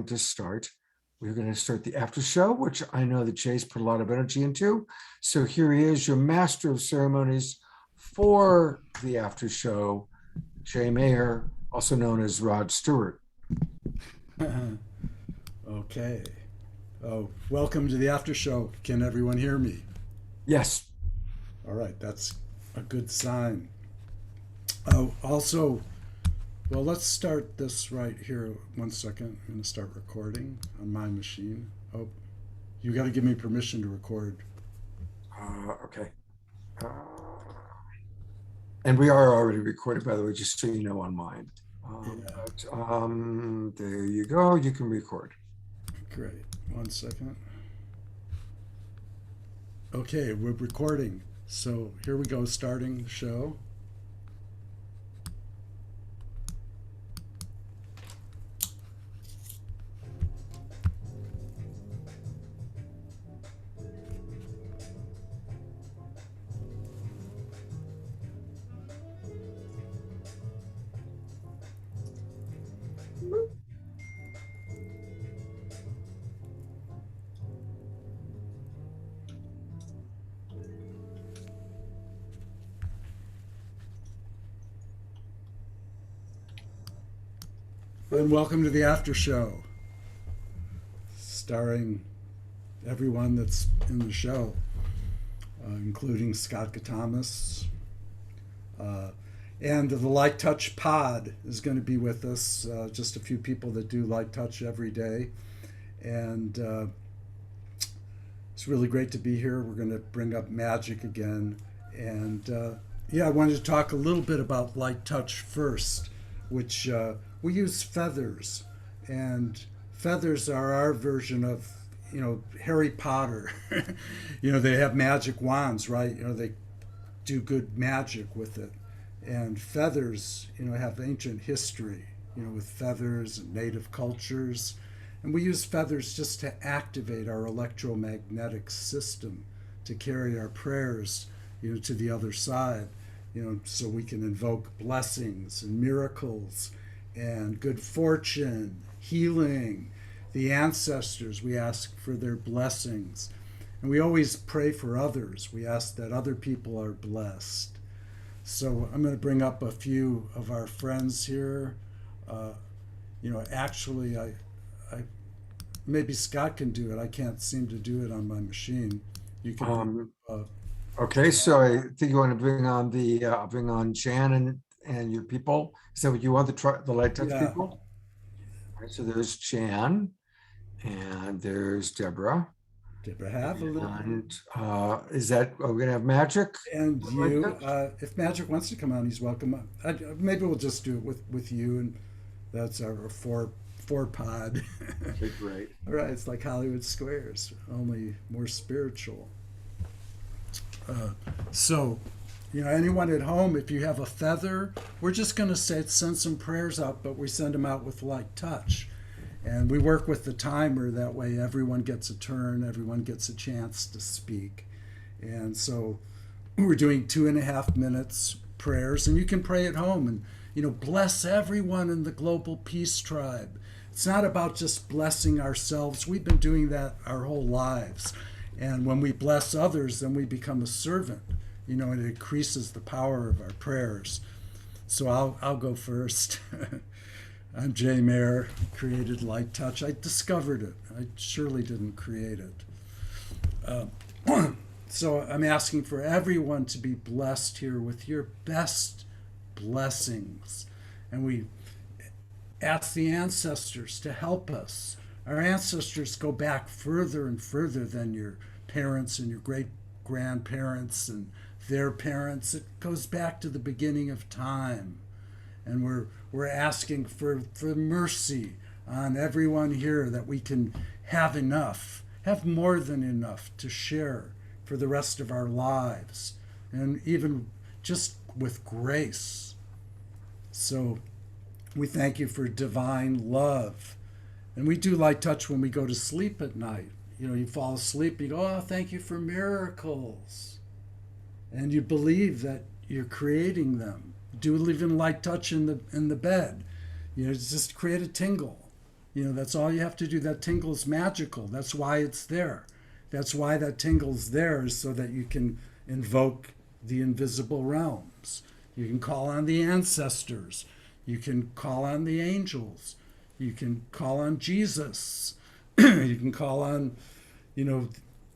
to start. We're going to start the after show, which I know that Jay's put a lot of energy into. So here he is, your master of ceremonies for the after show, Jay Mayer, also known as Rod Stewart. Okay. Oh, welcome to the after show. Can everyone hear me? Yes. All right, that's a good sign. Also, well, let's start this right here. 1 second. I'm going to start recording on my machine. Oh, you got to give me permission to record. Okay. Uh, and we are already recorded, by the way, just so you know, on mine. Yeah, There you go. You can record. great. 1 second. Okay, we're recording. So here we go, starting the show. And welcome to the after show, starring everyone that's in the show, including Scott Catamas. Uh, and the Light Touch Pod is going to be with us, just a few people that do Light Touch every day. And it's really great to be here. We're going to bring up magic again. And yeah, I wanted to talk a little bit about Light Touch first, which we use feathers. And feathers are our version of, Harry Potter. They have magic wands, right? They do good magic with it. And feathers, have ancient history, with feathers and native cultures. And we use feathers just to activate our electromagnetic system to carry our prayers, to the other side, so we can invoke blessings and miracles and good fortune, healing. The ancestors, we ask for their blessings. And we always pray for others. We ask that other people are blessed. So I'm going to bring up a few of our friends here. Uh, actually, I maybe Scott can do it. I can't seem to do it on my machine. You can bring Um, up. okay, so I think you want to bring on bring on Jan and your people. Is that what you want, the light touch Yeah, people? All right, so there's Jan and there's Deborah. Deborah Havilland. And are we gonna have magic? And Light you, touch? if Magic wants to come on, he's welcome. Maybe we'll just do it with you, and that's our four pod. Okay, great. All right, it's like Hollywood Squares, only more spiritual. Uh, so, anyone at home, if you have a feather, we're just going to send some prayers out, but we send them out with light touch. And we work with the timer. That way, everyone gets a turn, everyone gets a chance to speak. And so, we're doing 2.5 minutes prayers, and you can pray at home and, bless everyone in the global peace tribe. It's not about just blessing ourselves. We've been doing that our whole lives. And when we bless others, then we become a servant, and it increases the power of our prayers. So I'll go first. I'm Jay Mayer, created Light Touch. I discovered it. I surely didn't create it. So I'm asking for everyone to be blessed here with your best blessings. And we ask the ancestors to help us. Our ancestors go back further and further than your parents and your great grandparents and their parents. It goes back to the beginning of time. And we're asking for mercy on everyone here, that we can have enough, have more than enough to share for the rest of our lives, and even just with grace. So we thank you for divine love. And we do light touch when we go to sleep at night. You fall asleep, you go, oh, thank you for miracles. And you believe that you're creating them. Do even light touch in the bed. Just create a tingle. You know, that's all you have to do. That tingle's magical. That's why it's there. That's why that tingle's there, is so that you can invoke the invisible realms. You can call on the ancestors. You can call on the angels. You can call on Jesus. You can call on, you know,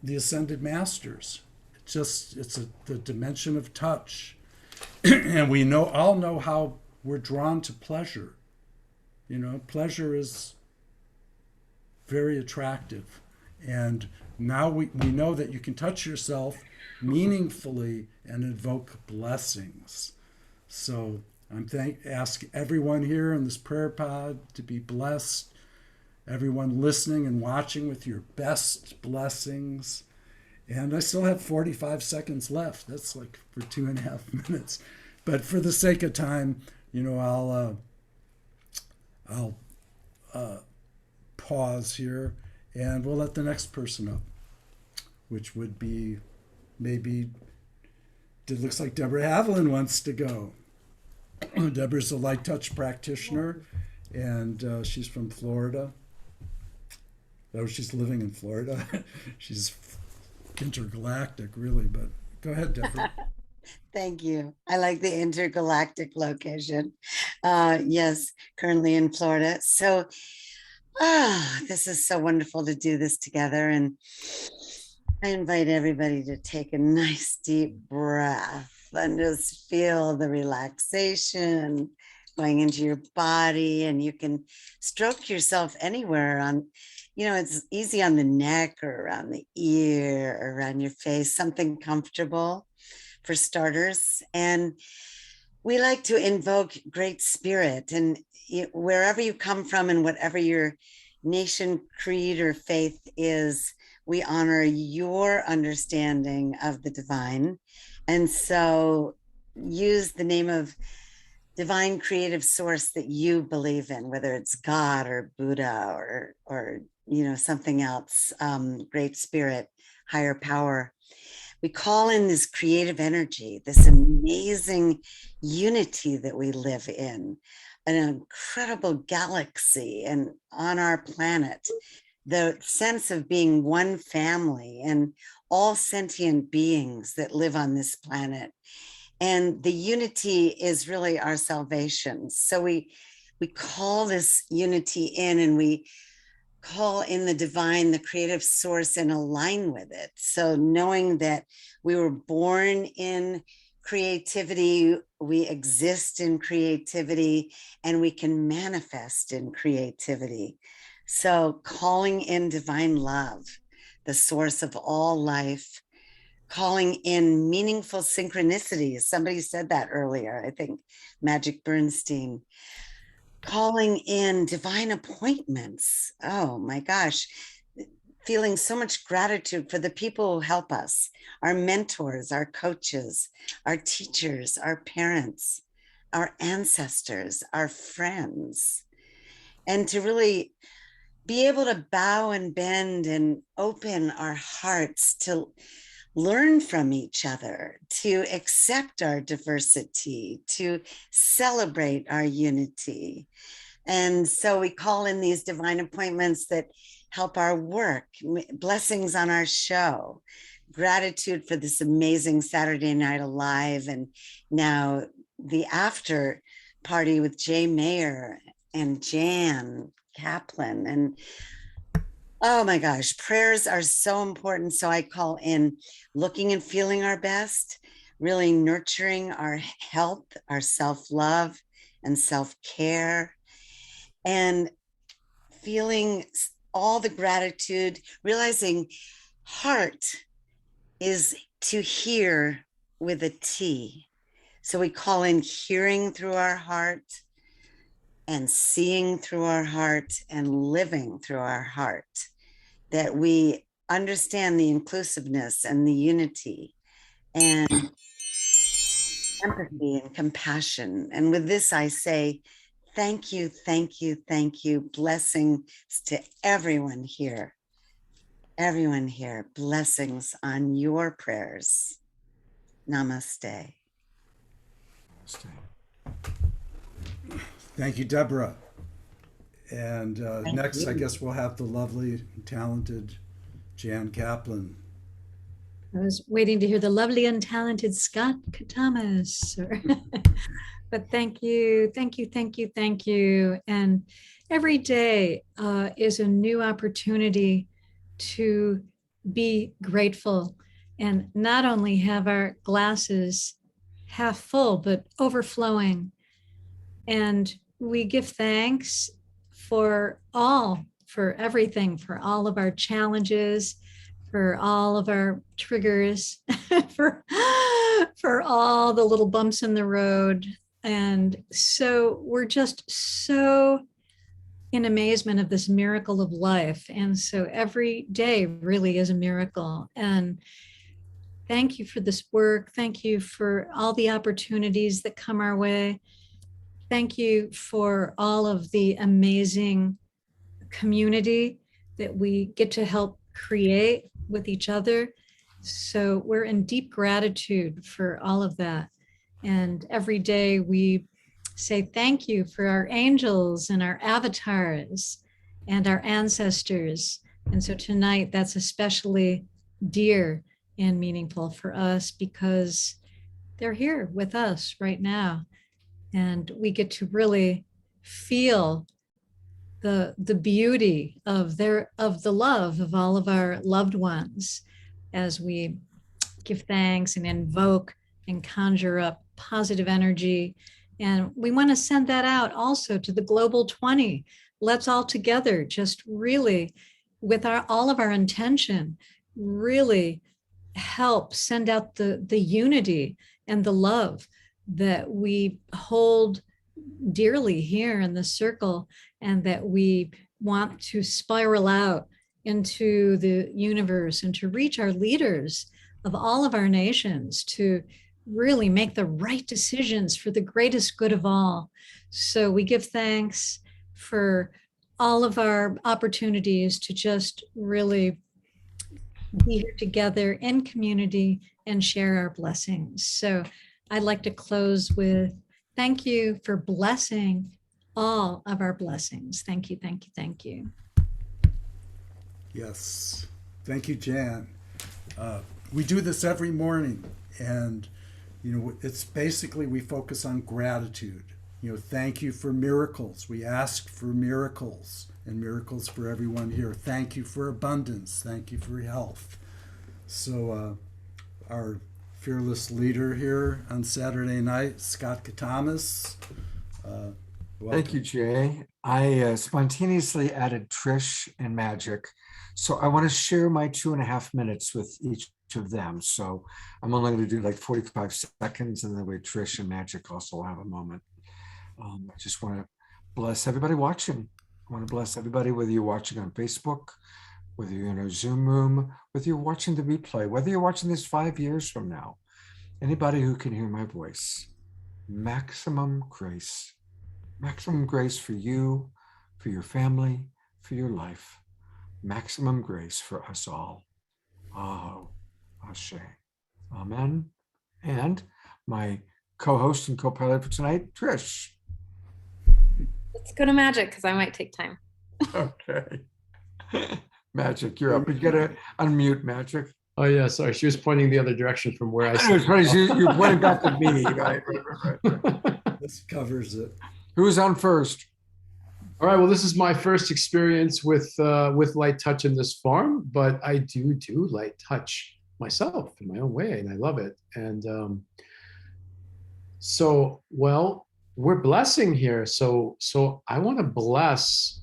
the ascended masters. The dimension of touch. And we all know how we're drawn to pleasure. You know, pleasure is very attractive. And now we know that you can touch yourself meaningfully and invoke blessings. So ask everyone here in this prayer pod to be blessed. Everyone listening and watching with your best blessings. And I still have 45 seconds left. That's like for 2.5 minutes. But for the sake of time, you know, I'll pause here, and we'll let the next person up, which would be maybe, it looks like Deborah Haviland wants to go. Deborah's a light touch practitioner, and she's from Florida. Though she's living in Florida. She's intergalactic, really, but go ahead, Deborah. Thank you. I like the intergalactic location. Yes, currently in Florida. So, this is so wonderful to do this together. And I invite everybody to take a nice deep breath and just feel the relaxation going into your body. And you can stroke yourself anywhere on, you know, it's easy on the neck or around the ear or around your face, something comfortable for starters. And we like to invoke great spirit. And wherever you come from and whatever your nation, creed, or faith is, we honor your understanding of the divine. And so use the name of divine creative source that you believe in, whether it's God or Buddha or you know, something else, great spirit, higher power. We call in this creative energy, this amazing unity that we live in, an incredible galaxy and on our planet, the sense of being one family and all sentient beings that live on this planet. And the unity is really our salvation. So we call this unity in, and we call in the divine, the creative source, and align with it. So knowing that we were born in creativity, we exist in creativity, and we can manifest in creativity. So calling in divine love, the source of all life, calling in meaningful synchronicities. Somebody said that earlier, I think Magic Bernstein. Calling in divine appointments. Oh my gosh. Feeling so much gratitude for the people who help us, our mentors, our coaches, our teachers, our parents, our ancestors, our friends. And to really be able to bow and bend and open our hearts to learn from each other, to accept our diversity, to celebrate our unity. And so we call in these divine appointments that help our work, blessings on our show, gratitude for this amazing Saturday Night Alive, and now the after party with Jay Mayer and Jan Kaplan. And oh my gosh, prayers are so important. So I call in looking and feeling our best, really nurturing our health, our self love, and self care, and feeling all the gratitude, realizing heart is to hear with a T. So we call in hearing through our heart and seeing through our heart and living through our heart, that we understand the inclusiveness and the unity and empathy and compassion. And with this, I say, thank you, thank you, thank you. Blessings to everyone here. Everyone here, blessings on your prayers. Namaste. Thank you, Deborah. And Thank next, I you. guess we'll have the lovely, talented Jan Kaplan. I was waiting to hear the lovely and talented Scott Catamas. But thank you, thank you, thank you, thank you. And every day is a new opportunity to be grateful and not only have our glasses half full, but overflowing. And we give thanks for everything, for all of our challenges, for all of our triggers, for all the little bumps in the road. And so we're just so in amazement of this miracle of life. And so every day really is a miracle. And thank you for this work. Thank you for all the opportunities that come our way. Thank you for all of the amazing community that we get to help create with each other. So we're in deep gratitude for all of that. And every day we say thank you for our angels and our avatars and our ancestors. And so tonight that's especially dear and meaningful for us because they're here with us right now. And we get to really feel the beauty of the love of all of our loved ones as we give thanks and invoke and conjure up positive energy. And we want to send that out also to the global 20. Let's all together just really, with all of our intention, really help send out the unity and the love that we hold dearly here in the circle, and that we want to spiral out into the universe and to reach our leaders of all of our nations to really make the right decisions for the greatest good of all. So we give thanks for all of our opportunities to just really be here together in community and share our blessings. So I'd like to close with thank you for blessing all of our blessings. Thank you, thank you, thank you. Yes. Thank you, Jan. We do this every morning, and it's basically we focus on gratitude. Thank you for miracles. We ask for miracles, and miracles for everyone here. Thank you for abundance. Thank you for health. So our fearless leader here on Saturday night, Scott Catamas. Thank you, Jay. I spontaneously added Trish and Magic. So I want to share my 2.5 minutes with each of them. So I'm only going to do like 45 seconds, and that way Trish and Magic also have a moment. I just want to bless everybody watching. I want to bless everybody, whether you're watching on Facebook, whether you're in a Zoom room, whether you're watching the replay, whether you're watching this 5 years from now, anybody who can hear my voice. Maximum grace for you, for your family, for your life. Maximum grace for us all. Aho, Ashe. Amen. And my co-host and co-pilot for tonight, Trish. Let's go to Magic because I might take time. Okay. Magic, you're up. You gotta unmute Magic. Oh yeah, sorry. She was pointing the other direction from where I I know, it's funny, you're pointing back at me. Right. This covers it. Who's on first? All right. Well, this is my first experience with light touch in this form, but I do light touch myself in my own way, and I love it. And we're blessing here. So I want to bless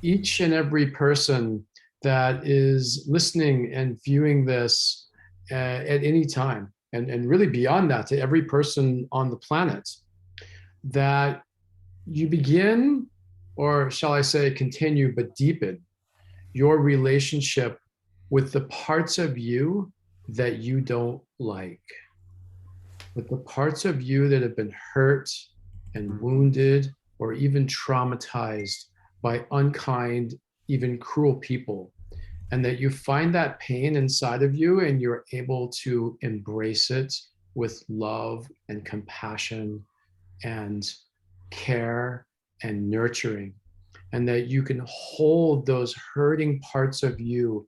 each and every person that is listening and viewing this at any time, and really beyond that, to every person on the planet, that you begin, or shall I say continue, but deepen your relationship with the parts of you that you don't like, with the parts of you that have been hurt and wounded or even traumatized by unkind, even cruel people, and that you find that pain inside of you and you're able to embrace it with love and compassion and care and nurturing. and that you can hold those hurting parts of you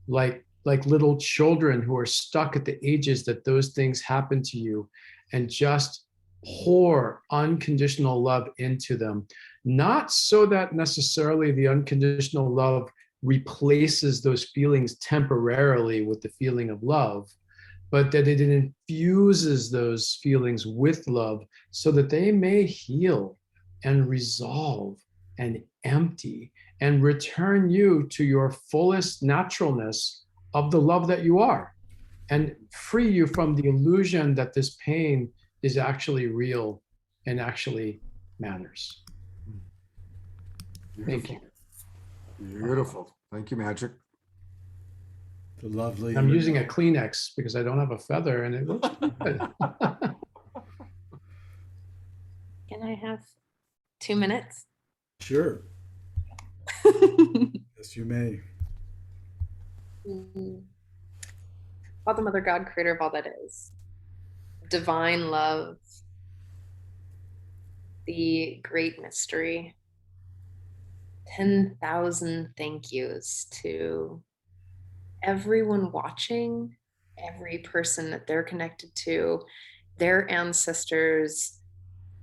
like little children who are stuck at the ages that those things happen to you, and just pour unconditional love into them. Not so that necessarily the unconditional love replaces those feelings temporarily with the feeling of love, but that it infuses those feelings with love so that they may heal and resolve and empty and return you to your fullest naturalness of the love that you are, and free you from the illusion that this pain is actually real and actually matters. Thank you. Beautiful. Thank you, Magic. The lovely. I'm using a Kleenex because I don't have a feather, and it looks good. Can I have 2 minutes? Sure. Yes, you may. Father, Mother, God, creator of all that is, divine love, the great mystery, 10,000 thank yous to everyone watching, every person that they're connected to, their ancestors,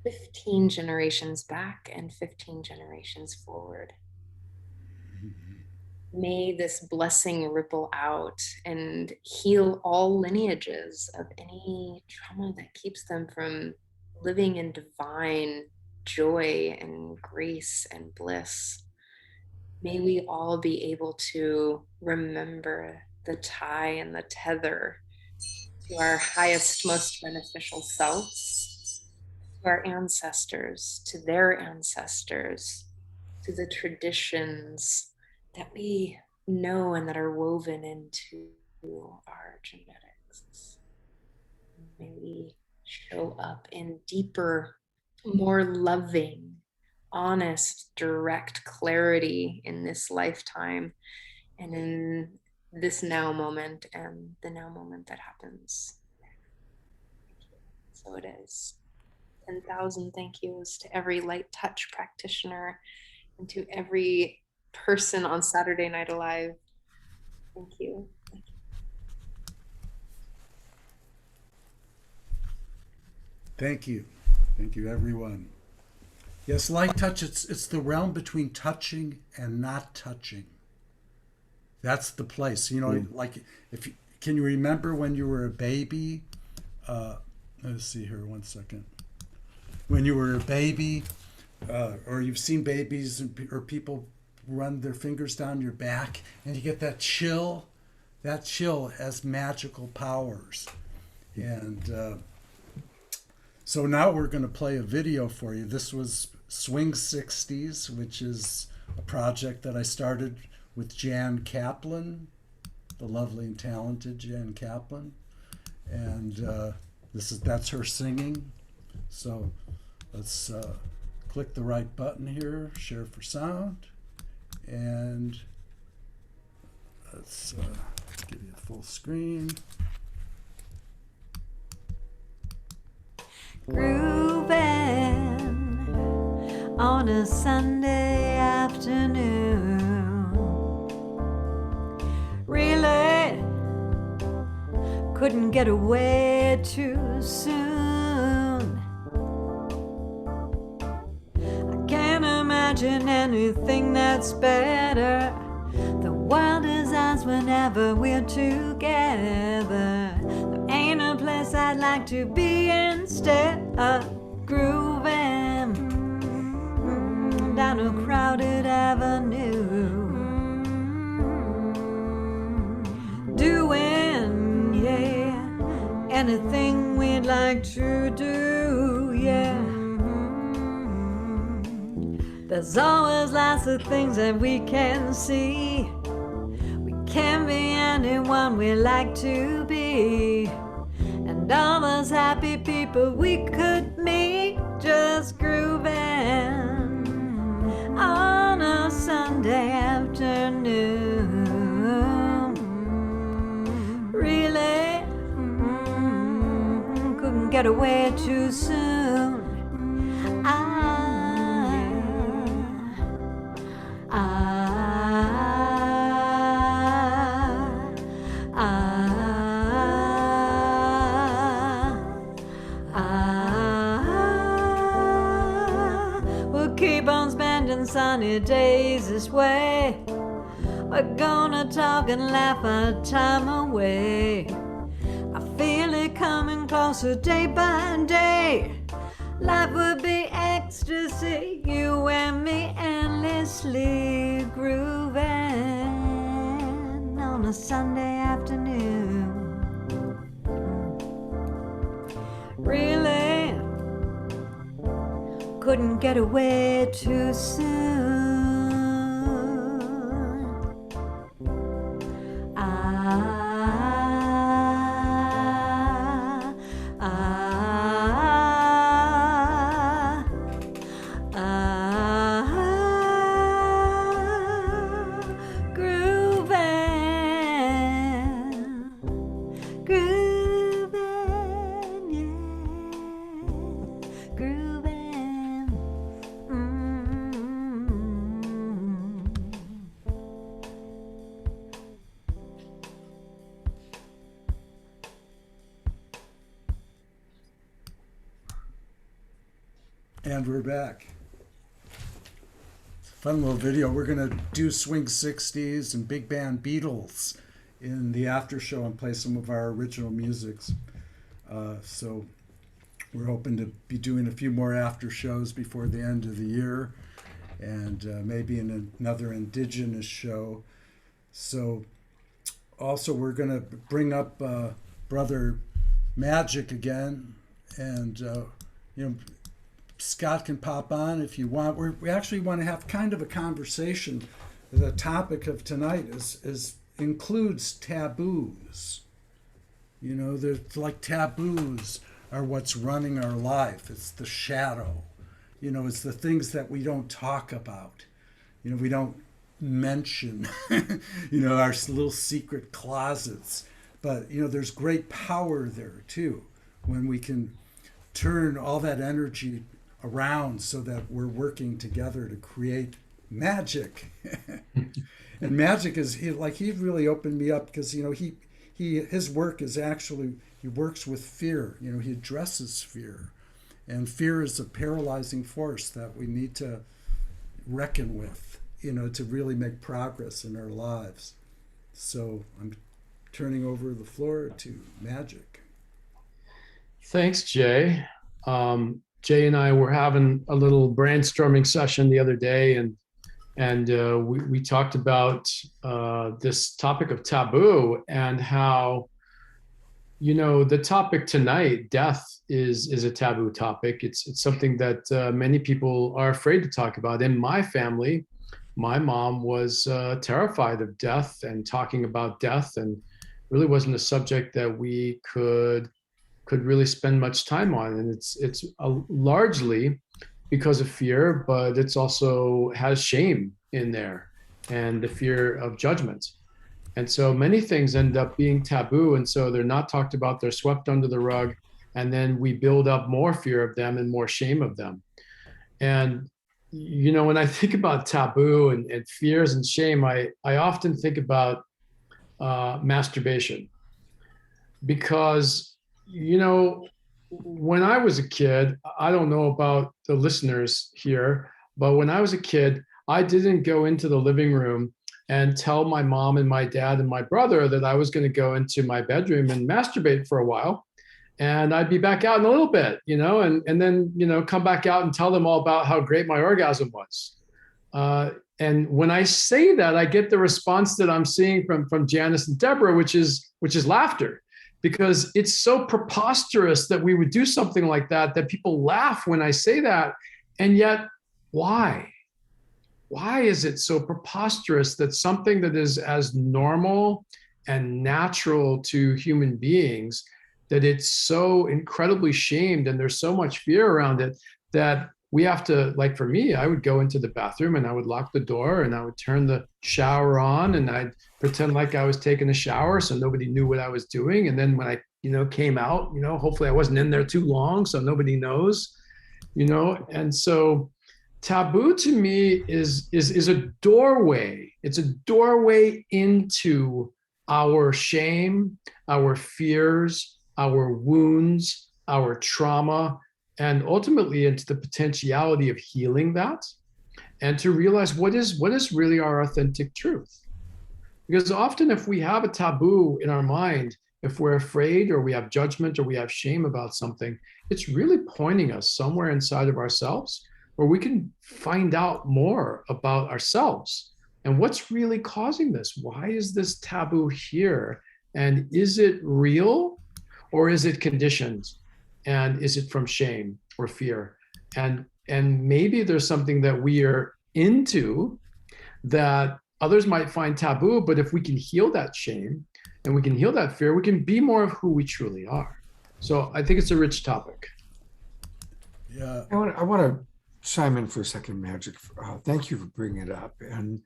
15 generations back and 15 generations forward. May this blessing ripple out and heal all lineages of any trauma that keeps them from living in divine joy and grace and bliss. May we all be able to remember the tie and the tether to our highest, most beneficial selves, to our ancestors, to their ancestors, to the traditions that we know and that are woven into our genetics. May we show up in deeper, more loving, honest, direct clarity in this lifetime and in this now moment and the now moment that happens. So it is. 10,000 thank yous to every light touch practitioner and to every person on Saturday Night Alive. Thank you. Thank you. Thank you. Thank you, everyone. Yes, light touch, it's the realm between touching and not touching. That's the place. You know, like if you, can you remember when you were a baby? Let's see here, 1 second. When you were a baby, or you've seen babies or people run their fingers down your back and you get that chill. That chill has magical powers. And so now we're going to play a video for you. This was Swing 60s, which is a project that I started with Jan Kaplan, the lovely and talented Jan Kaplan. And that's her singing. So let's click the right button here, share for sound. And let's give you a full screen. Grooving on a Sunday afternoon. Really couldn't get away too soon. I can't imagine anything that's better. The world is ours whenever we're together. There ain't a place I'd like to be instead of grooving down a crowded avenue. Doing, yeah, anything we'd like to do, yeah. There's always lots of things that we can see. We can be anyone we like to be, and all those happy people we could meet just grooving on a Sunday afternoon. Really couldn't get away too spending sunny days this way. We're gonna talk and laugh our time away. I feel it coming closer day by day. Life would be ecstasy, you and me endlessly grooving on a Sunday afternoon. Really couldn't get away too soon. And we're back. Fun little video. We're going to do Swing 60s and big band Beatles in the after show and play some of our original musics. So we're hoping to be doing a few more after shows before the end of the year, and maybe in another Indigenous show. So also we're going to bring up Brother Magic again, and Scott can pop on if you want. We actually want to have kind of a conversation. The topic of tonight includes taboos. There's like taboos are what's running our life. It's the shadow. It's the things that we don't talk about. We don't mention, our little secret closets. But, there's great power there too when we can turn all that energy around so that we're working together to create magic. And magic is he really opened me up because his work is actually, he works with fear. He addresses fear, and fear is a paralyzing force that we need to reckon with, to really make progress in our lives. So I'm turning over the floor to Magic. Thanks, Jay. Jay and I were having a little brainstorming session the other day, and we talked about this topic of taboo and how, the topic tonight, death, is a taboo topic. It's something that many people are afraid to talk about. In my family, my mom was terrified of death and talking about death, and really wasn't a subject that we could really spend much time on. And it's largely because of fear, but it's also has shame in there and the fear of judgment. And so many things end up being taboo, and so they're not talked about, they're swept under the rug, and then we build up more fear of them and more shame of them. And when I think about taboo and fears and shame, I often think about masturbation, because when I was a kid, I don't know about the listeners here, but when I was a kid, I didn't go into the living room and tell my mom and my dad and my brother that I was going to go into my bedroom and masturbate for a while. And I'd be back out in a little bit, and then, come back out and tell them all about how great my orgasm was. And when I say that, I get the response that I'm seeing from Janice and Deborah, which is laughter. Because it's so preposterous that we would do something like that people laugh when I say that. And yet, why? Why is it so preposterous that something that is as normal and natural to human beings, that it's so incredibly shamed and there's so much fear around it that we have to, like for me, I would go into the bathroom and I would lock the door and I would turn the shower on and I'd pretend like I was taking a shower so nobody knew what I was doing. And then when I, came out, hopefully I wasn't in there too long so nobody knows, And so taboo to me is a doorway. It's a doorway into our shame, our fears, our wounds, our trauma, and ultimately into the potentiality of healing that and to realize what is really our authentic truth. Because often if we have a taboo in our mind, if we're afraid or we have judgment or we have shame about something, it's really pointing us somewhere inside of ourselves where we can find out more about ourselves and what's really causing this. Why is this taboo here? And is it real or is it conditioned? And is it from shame or fear? And maybe there's something that we are into that others might find taboo, but if we can heal that shame and we can heal that fear, we can be more of who we truly are. So I think it's a rich topic. Yeah. I want to chime in for a second, Magic. Thank you for bringing it up. And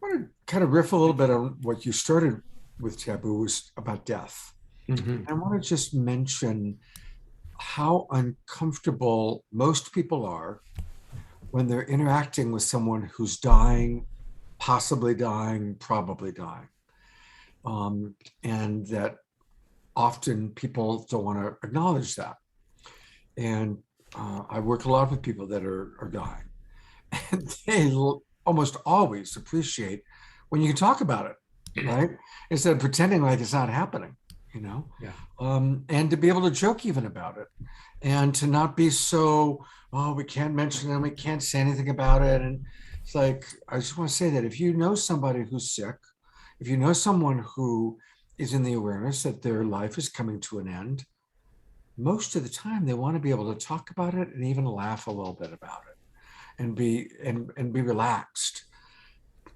I want to kind of riff a little bit on what you started with taboo was about death. Mm-hmm. I want to just mention how uncomfortable most people are when they're interacting with someone who's dying, possibly dying, probably dying. And that often people don't want to acknowledge that. And I work a lot with people that are dying. And they almost always appreciate when you can talk about it, right? Instead of pretending like it's not happening, you know? Yeah. And to be able to joke even about it and to not be so, oh, we can't mention it, we can't say anything about it. And it's like, I just want to say that if you know somebody who's sick, if you know someone who is in the awareness that their life is coming to an end, most of the time they want to be able to talk about it and even laugh a little bit about it and be relaxed.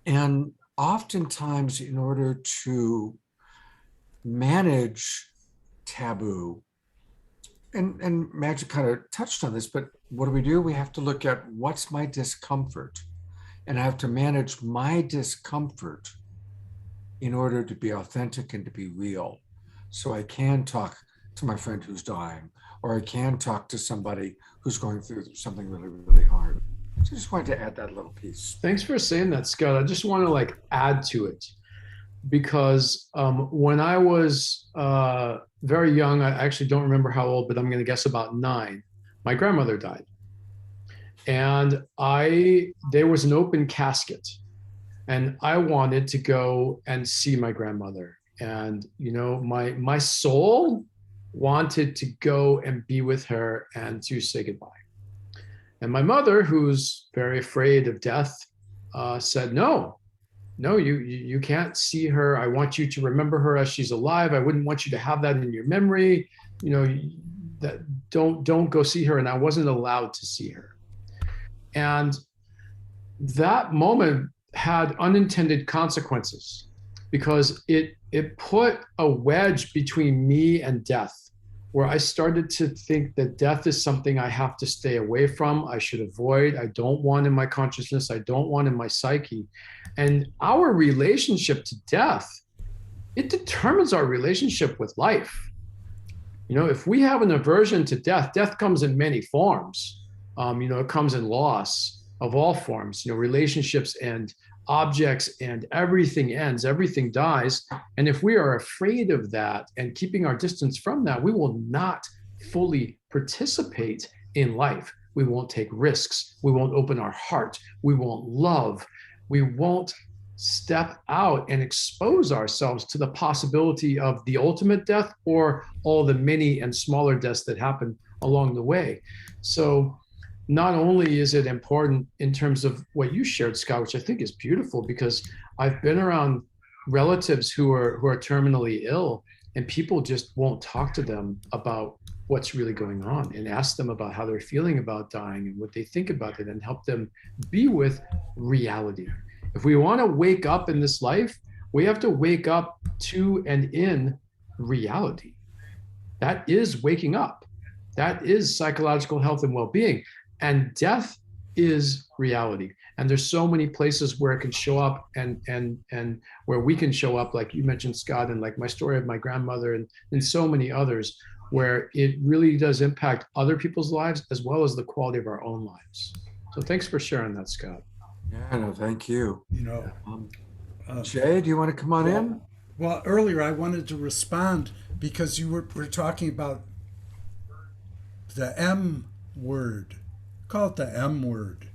And oftentimes, in order to manage taboo, and Magic kind of touched on this, but what do? We have to look at what's my discomfort, and I have to manage my discomfort in order to be authentic and to be real. So I can talk to my friend who's dying, or I can talk to somebody who's going through something really, really hard. So I just wanted to add that little piece. Thanks for saying that, Scott. I just want to add to it, because when I was very young, I actually don't remember how old, but I'm going to guess about 9, my grandmother died. And there was an open casket, and I wanted to go and see my grandmother. And, you know, my soul wanted to go and be with her and to say goodbye. And my mother, who's very afraid of death, said, no, you can't see her. I want you to remember her as she's alive. I wouldn't want you to have that in your memory. You know, that don't go see her. And I wasn't allowed to see her. And that moment had unintended consequences, because it put a wedge between me and death, where I started to think that death is something I have to stay away from, I should avoid, I don't want in my consciousness, I don't want in my psyche. And our relationship to death, it determines our relationship with life. You know, if we have an aversion to death, death comes in many forms. You know, it comes in loss of all forms, you know, relationships and objects, and everything ends, everything dies. And if we are afraid of that and keeping our distance from that, we will not fully participate in life. We won't take risks. We won't open our heart. We won't love. We won't step out and expose ourselves to the possibility of the ultimate death or all the many and smaller deaths that happen along the way. So not only is it important in terms of what you shared, Scott, which I think is beautiful, because I've been around relatives who are terminally ill, and people just won't talk to them about what's really going on and ask them about how they're feeling about dying and what they think about it, and help them be with reality. If we want to wake up in this life, we have to wake up to and in reality. That is waking up. That is psychological health and well-being. And death is reality. And there's so many places where it can show up, and where we can show up, like you mentioned, Scott, and like my story of my grandmother, and so many others, where it really does impact other people's lives as well as the quality of our own lives. So thanks for sharing that, Scott. Yeah, no, thank you. You know, Jay, do you want to come on in? well, earlier I wanted to respond because you were talking about the M word. Call it the M word.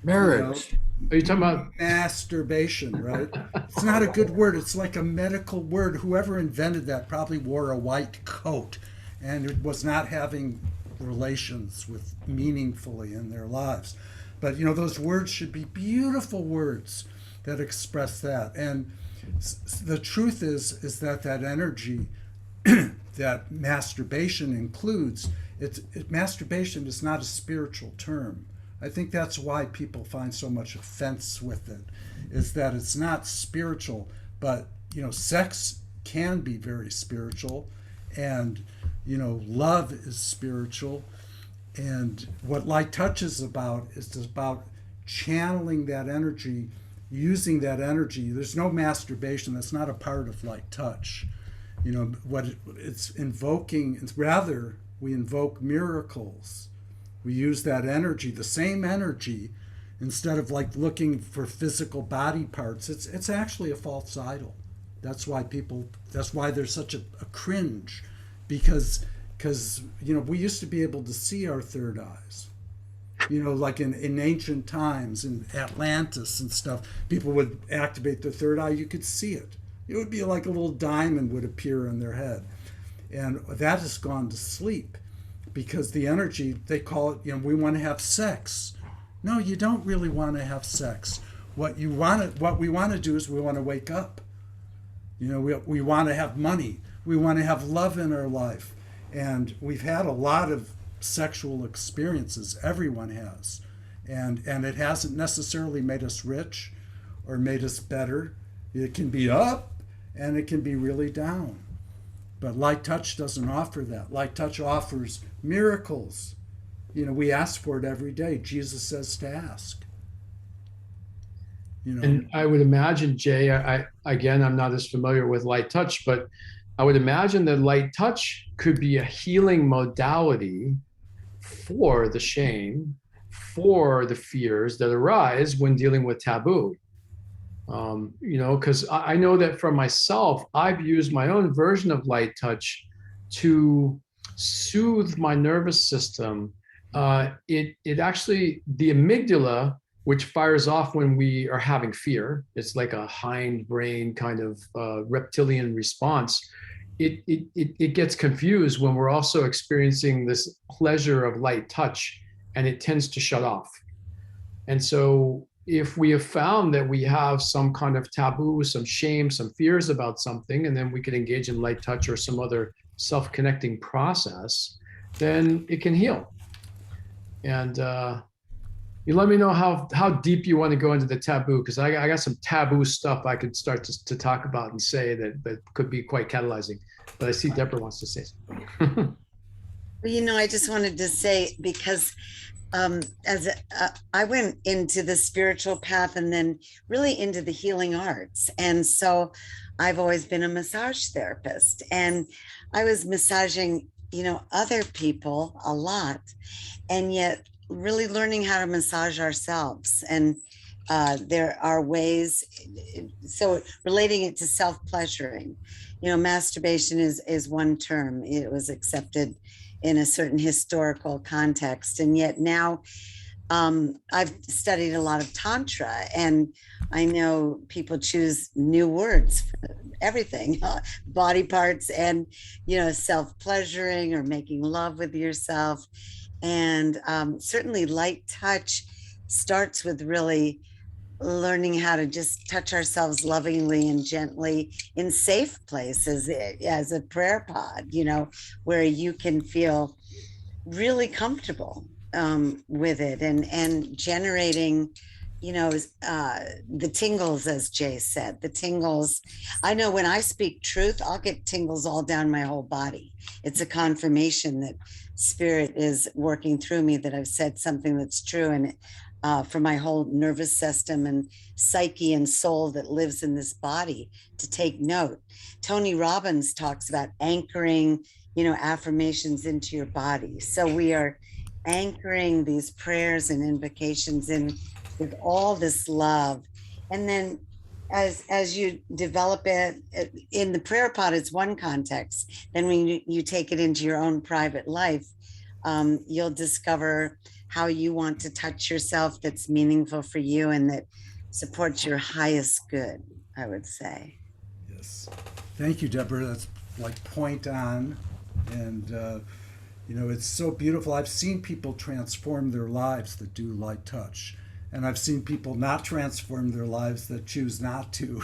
Marriage. Are you talking about? Masturbation, right? It's not a good word. It's like a medical word. Whoever invented that probably wore a white coat and it was not having relations with meaningfully in their lives. But those words should be beautiful words that express that. And the truth is that energy that masturbation includes, masturbation is not a spiritual term. I think that's why people find so much offense with it, is that it's not spiritual, but sex can be very spiritual, and love is spiritual. And what light touch is about channeling that energy, using that energy. There's no masturbation. That's not a part of light touch. It's invoking, it's rather we invoke miracles. We use that energy, the same energy, instead of like looking for physical body parts. It's actually a false idol. That's why there's such a cringe, because we used to be able to see our third eyes. Like in ancient times, in Atlantis and stuff, people would activate their third eye. You could see it. It would be like a little diamond would appear in their head. And that has gone to sleep, because the energy, they call it, we want to have sex. No, you don't really want to have sex. What we want to do is we want to wake up. We want to have money. We want to have love in our life. And we've had a lot of sexual experiences. Everyone has. And it hasn't necessarily made us rich or made us better. It can be up and it can be really down. But light touch doesn't offer that. Light touch offers miracles. We ask for it every day. Jesus says to ask. And I would imagine, Jay, I'm not as familiar with light touch, but I would imagine that light touch could be a healing modality for the shame, for the fears that arise when dealing with taboo. Because I know that for myself, I've used my own version of light touch to soothe my nervous system. It actually, the amygdala, which fires off when we are having fear, it's like a hindbrain kind of reptilian response. It gets confused when we're also experiencing this pleasure of light touch, and it tends to shut off. And so if we have found that we have some kind of taboo, some shame, some fears about something, and then we can engage in light touch or some other self-connecting process, then it can heal. And you let me know how deep you want to go into the taboo, because I got some taboo stuff I could start to talk about and say that could be quite catalyzing. But I see Deborah wants to say something. Well, I just wanted to say, because I went into the spiritual path and then really into the healing arts. And so I've always been a massage therapist, and I was massaging, other people a lot, and yet really learning how to massage ourselves. And there are ways, so relating it to self-pleasuring, masturbation is one term. It was accepted in a certain historical context. And yet now I've studied a lot of Tantra, and I know people choose new words for everything, body parts and, self-pleasuring or making love with yourself. And certainly light touch starts with really learning how to just touch ourselves lovingly and gently in safe places, as a prayer pod, where you can feel really comfortable with it, and generating, the tingles, as Jay said, the tingles. I know when I speak truth, I'll get tingles all down my whole body. It's a confirmation that spirit is working through me, that I've said something that's true. And for my whole nervous system and psyche and soul that lives in this body to take note. Tony Robbins talks about anchoring, affirmations into your body. So we are anchoring these prayers and invocations in with all this love. And then as you develop it in the prayer pod, it's one context. Then when you take it into your own private life, you'll discover how you want to touch yourself that's meaningful for you and that supports your highest good, I would say. Yes. Thank you, Deborah. That's like point on. And, it's so beautiful. I've seen people transform their lives that do light touch. And I've seen people not transform their lives that choose not to.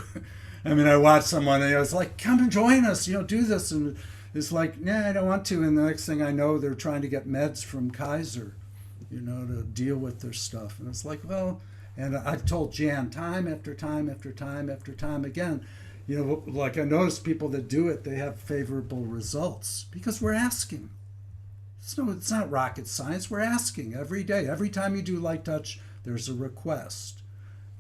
I mean, I watched someone and I was like, come and join us, do this. And it's like, nah, I don't want to. And the next thing I know, they're trying to get meds from Kaiser, to deal with their stuff. And it's like, well, and I've told Jan time after time after time after time again, like I notice people that do it, they have favorable results because we're asking. It's not rocket science. We're asking every day. Every time you do light touch, there's a request.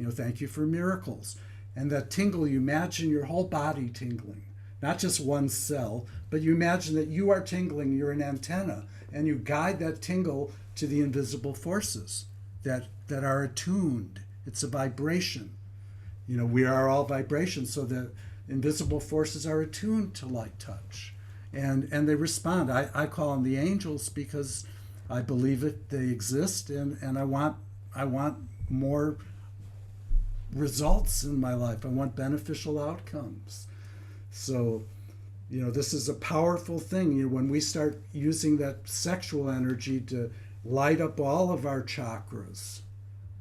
Thank you for miracles. And that tingle, you imagine your whole body tingling, not just one cell, but you imagine that you are tingling, you're an antenna, and you guide that tingle to the invisible forces that are attuned. It's a vibration. We are all vibrations, so the invisible forces are attuned to light touch. And they respond. I call them the angels because I believe it, they exist, and I want more results in my life. I want beneficial outcomes. So, this is a powerful thing. When we start using that sexual energy to light up all of our chakras,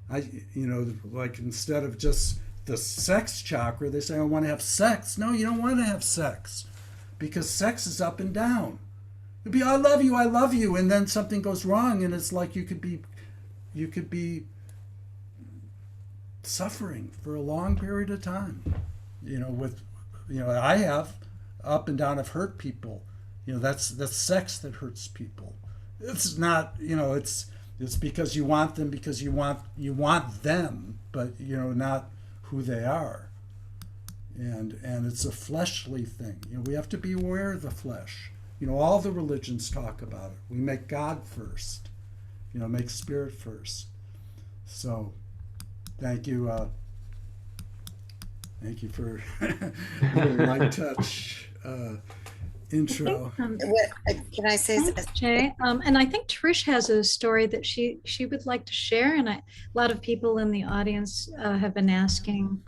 like instead of just the sex chakra, they say, I want to have sex. No, you don't want to have sex because sex is up and down. It'd be, I love you. And then something goes wrong and it's like you could be suffering for a long period of time. I have up and down, I've hurt people. That's sex that hurts people. It's not, it's because you want them, because you want them, but not who they are. And it's a fleshly thing. We have to be aware of the flesh. All the religions talk about it. We make God first, make spirit first. So thank you for your light touch intro. Can I say something? Jay, and I think Trish has a story that she would like to share, and a lot of people in the audience have been asking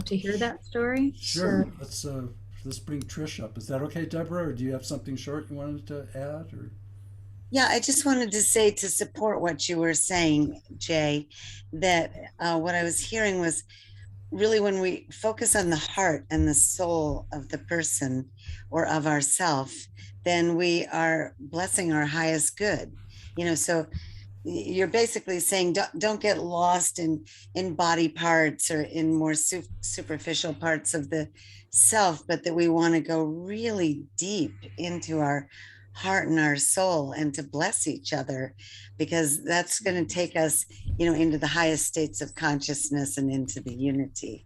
to hear that story. Sure. So, Let's bring Trish up. Is that okay, Deborah, or do you have something short you wanted to add? Or Yeah, I just wanted to say, to support what you were saying, Jay, that what I was hearing was really when we focus on the heart and the soul of the person or of ourself, then we are blessing our highest good. So you're basically saying don't get lost in body parts or in more superficial parts of the self, but that we want to go really deep into our heart and our soul and to bless each other, because that's going to take us into the highest states of consciousness and into the unity.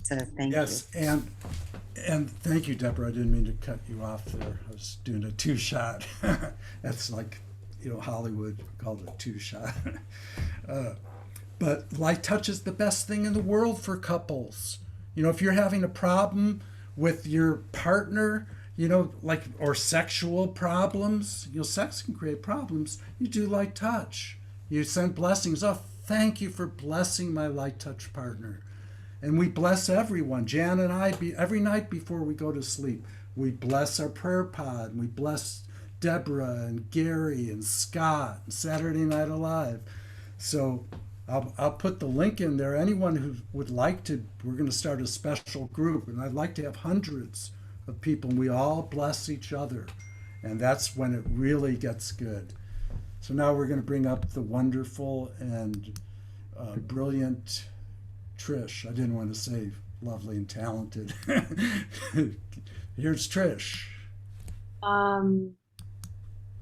So thank you. Yes, and thank you, Deborah. I didn't mean to cut you off there. I was doing a two-shot. That's like Hollywood called it a two-shot. But light touch is the best thing in the world for couples. If you're having a problem with your partner, or sexual problems, sex can create problems. You do light touch. You send blessings. Oh, thank you for blessing my light touch partner. And we bless everyone. Jan and I, every night before we go to sleep, we bless our prayer pod. We bless Deborah and Gary and Scott and Saturday Night Alive. So I'll put the link in there. Anyone who would like to, we're going to start a special group, and I'd like to have hundreds of people, and we all bless each other. And that's when it really gets good. So now we're going to bring up the wonderful and brilliant Trish. I didn't want to say lovely and talented. Here's Trish.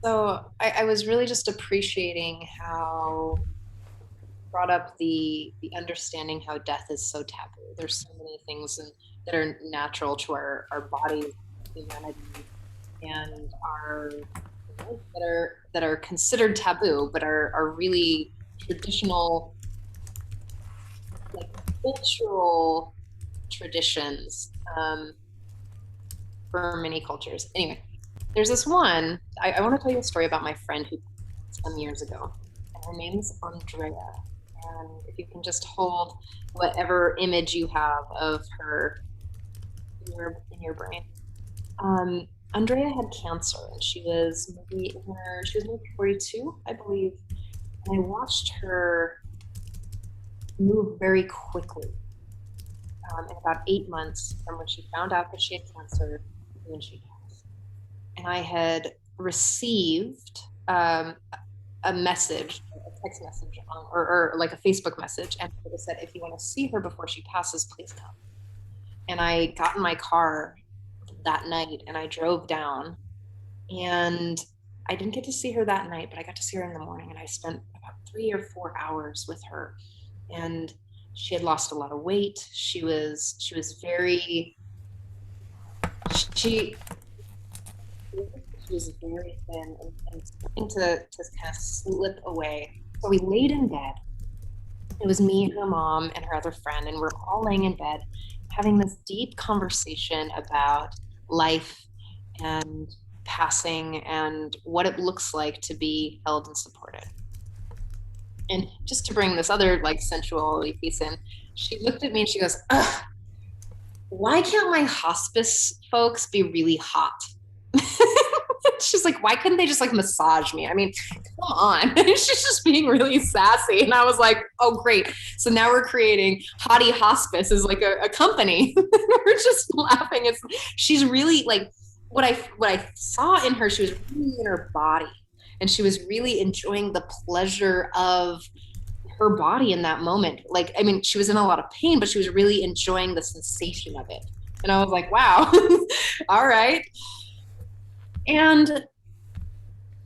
So I was really just appreciating how brought up the understanding how death is so taboo. There's so many things that are natural to our bodies, humanity, and that are considered taboo, but are really traditional, like cultural traditions for many cultures. Anyway, there's this one. I want to tell you a story about my friend who some years ago. Her name's Andrea. And if you can just hold whatever image you have of her in your brain. Andrea had cancer, and she was maybe 42, I believe. And I watched her move very quickly in about 8 months from when she found out that she had cancer to when she passed. And I had received a message, a text message, or like a Facebook message, and it said, if you want to see her before she passes, please come. And I got in my car that night and I drove down, and I didn't get to see her that night, but I got to see her in the morning, and I spent about 3 or 4 hours with her. And she had lost a lot of weight. She was very thin and starting to kind of slip away. So we laid in bed. It was me, her mom, and her other friend, and we're all laying in bed having this deep conversation about life and passing and what it looks like to be held and supported. And just to bring this other like sensuality piece in, she looked at me and she goes, ugh, why can't my hospice folks be really hot? She's like, why couldn't they just like massage me? I mean, come on. She's just being really sassy. And I was like, oh, great. So now we're creating Hottie Hospice as like a company. We're just laughing. She's really like, what I saw in her, she was really in her body. And she was really enjoying the pleasure of her body in that moment. Like, I mean, she was in a lot of pain, but she was really enjoying the sensation of it. And I was like, wow, all right. And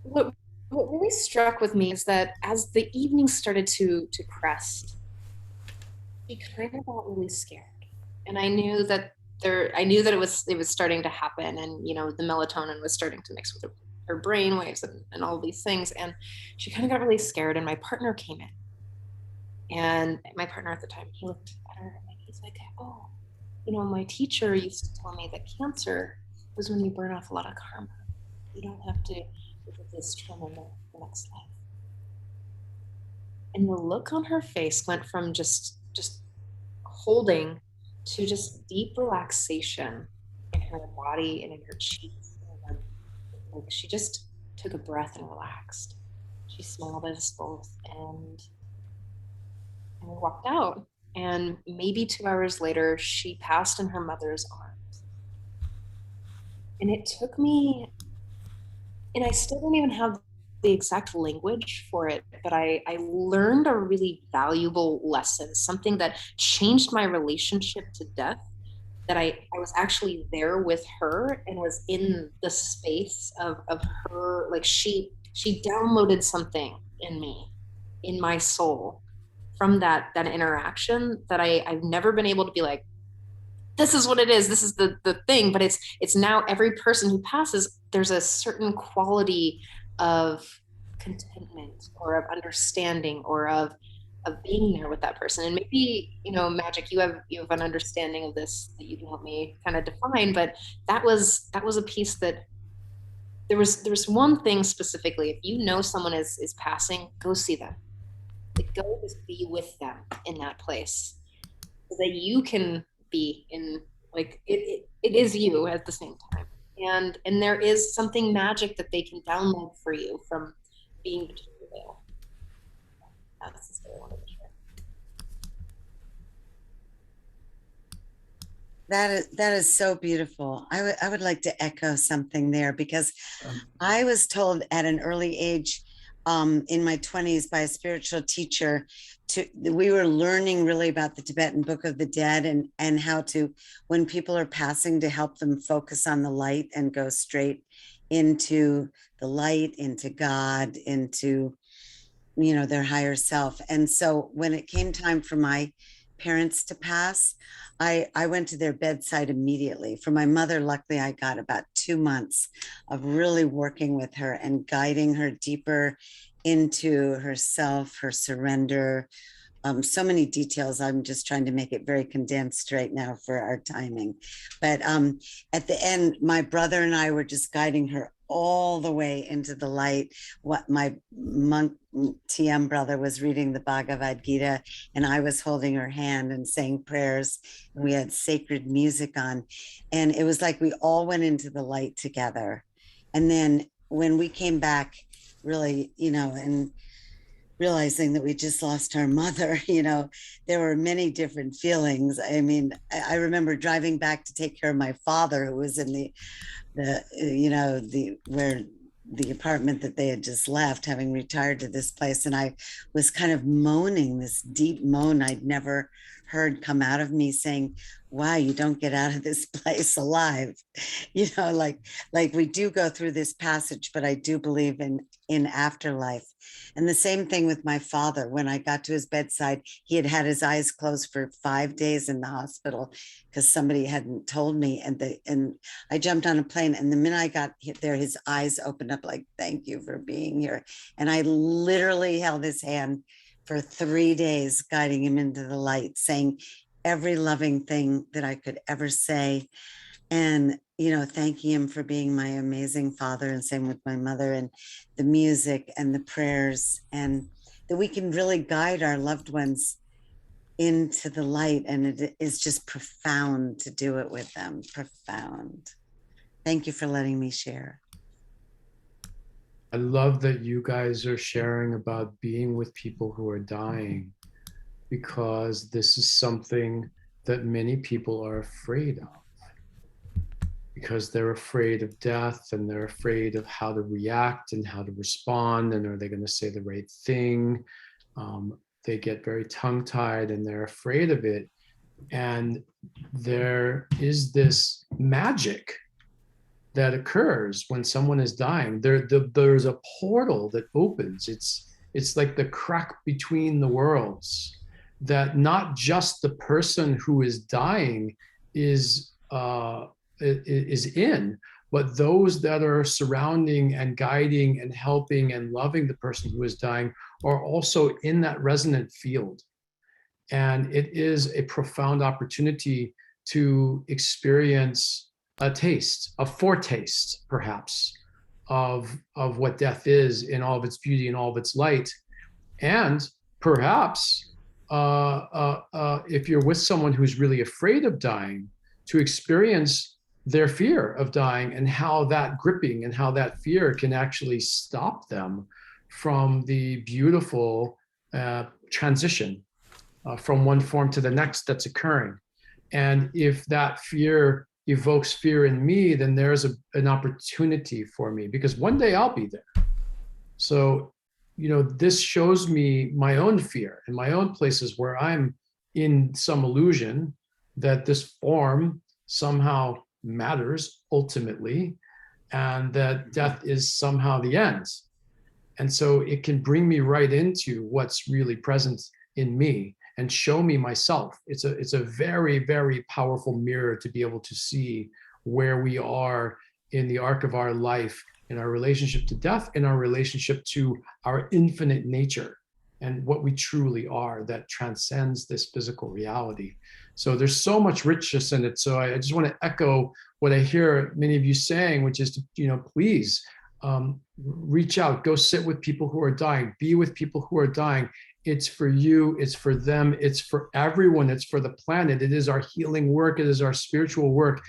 what really struck with me is that as the evening started to crest, she kind of got really scared. And I knew that it was starting to happen, and you know, the melatonin was starting to mix with her brain waves and all these things. And she kind of got really scared, and my partner came in. And my partner at the time, he looked at her and he's like, oh, you know, my teacher used to tell me that cancer was when you burn off a lot of karma. You don't have to look at this trauma in the next life. And the look on her face went from just holding to just deep relaxation in her body and in her cheeks. Like she just took a breath and relaxed. She smiled at us both, and we walked out. And maybe 2 hours later, she passed in her mother's arms. And it took me, and I still don't even have the exact language for it, but I learned a really valuable lesson, something that changed my relationship to death, that I was actually there with her and was in the space of her. Like she downloaded something in me, in my soul, from that interaction that I've never been able to be like, this is what it is, this is the thing. But it's now every person who passes, there's a certain quality of contentment or of understanding or of being there with that person. And maybe, you know, Magic, you have an understanding of this that you can help me kind of define. But that was a piece that there was one thing specifically. If you know someone is passing, go see them. Like, go just be with them in that place, so that you can be in, like, it is you at the same time. And there is something magic that they can download for you from being between the veil. That's the story I wanted to share. That is so beautiful. I would like to echo something there, because I was told at an early age, in my 20s, by a spiritual teacher, we were learning really about the Tibetan Book of the Dead and how to, when people are passing, to help them focus on the light and go straight into the light, into God, into, you know, their higher self. And so when it came time for my parents to pass, I went to their bedside immediately. For my mother, luckily, I got about 2 months of really working with her and guiding her deeper into herself, her surrender. So many details. I'm just trying to make it very condensed right now for our timing. But at the end, my brother and I were just guiding her all the way into the light. What my monk TM brother was reading the Bhagavad Gita, and I was holding her hand and saying prayers, and we had sacred music on, and it was like we all went into the light together. And then when we came back, really, and realizing that we just lost our mother, there were many different feelings. I mean, I remember driving back to take care of my father, who was in where the apartment that they had just left, having retired to this place. And I was kind of moaning, this deep moan I'd never heard come out of me, saying, wow, you don't get out of this place alive. Like we do go through this passage, but I do believe in afterlife. And the same thing with my father. When I got to his bedside, he had had his eyes closed for 5 days in the hospital because somebody hadn't told me. And I jumped on a plane, and the minute I got there, his eyes opened up like, thank you for being here. And I literally held his hand for 3 days, guiding him into the light, saying every loving thing that I could ever say. And, thanking him for being my amazing father, and same with my mother, and the music and the prayers, and that we can really guide our loved ones into the light. And it is just profound to do it with them. Profound. Thank you for letting me share. I love that you guys are sharing about being with people who are dying, because this is something that many people are afraid of, because they're afraid of death, and they're afraid of how to react and how to respond, and are they going to say the right thing? They get very tongue-tied, and they're afraid of it. And there is this magic that occurs when someone is dying. There's a portal that opens. It's like the crack between the worlds, that not just the person who is dying is in, but those that are surrounding and guiding and helping and loving the person who is dying are also in that resonant field. And it is a profound opportunity to experience a taste, a foretaste, perhaps, of what death is in all of its beauty and all of its light. And perhaps if you're with someone who's really afraid of dying, to experience their fear of dying, and how that gripping and how that fear can actually stop them from the beautiful transition from one form to the next that's occurring. And if that fear evokes fear in me, then there's an opportunity for me, because one day I'll be there. So, this shows me my own fear and my own places where I'm in some illusion that this form somehow matters ultimately, and that death is somehow the end. And so it can bring me right into what's really present in me and show me myself. It's a very, very powerful mirror to be able to see where we are in the arc of our life, in our relationship to death, in our relationship to our infinite nature, and what we truly are that transcends this physical reality. So there's so much richness in it. So I just want to echo what I hear many of you saying, which is to, please reach out, go sit with people who are dying, be with people who are dying. It's for you, it's for them, it's for everyone, it's for the planet. It is our healing work, it is our spiritual work.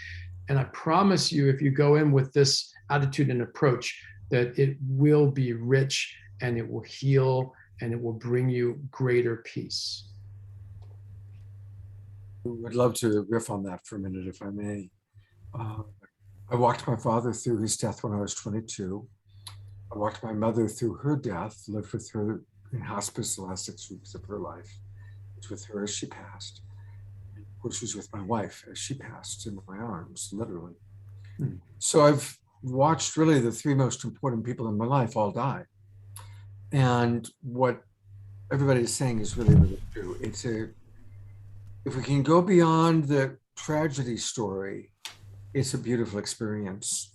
And I promise you, if you go in with this attitude and approach, that it will be rich, and it will heal, and it will bring you greater peace. Would love to riff on that for a minute, if I may. I walked my father through his death when I was 22. I walked my mother through her death, lived with her in hospice the last 6 weeks of her life. Was with her as she passed. And of course, was with my wife as she passed in my arms, literally. So I've watched really the three most important people in my life all die. And what everybody is saying is really, really true. If we can go beyond the tragedy story, it's a beautiful experience.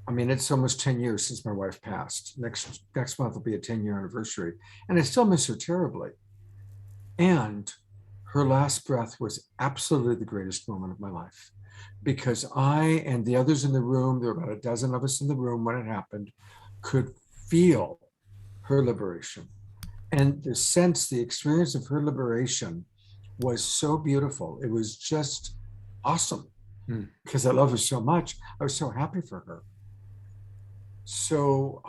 It's almost 10 years since my wife passed. Next month will be a 10-year anniversary, and I still miss her terribly. And her last breath was absolutely the greatest moment of my life, because I and the others in the room, there were about a dozen of us in the room when it happened, could feel her liberation. And the sense, the experience of her liberation was so beautiful. It was just awesome because I love her so much. I was so happy for her. So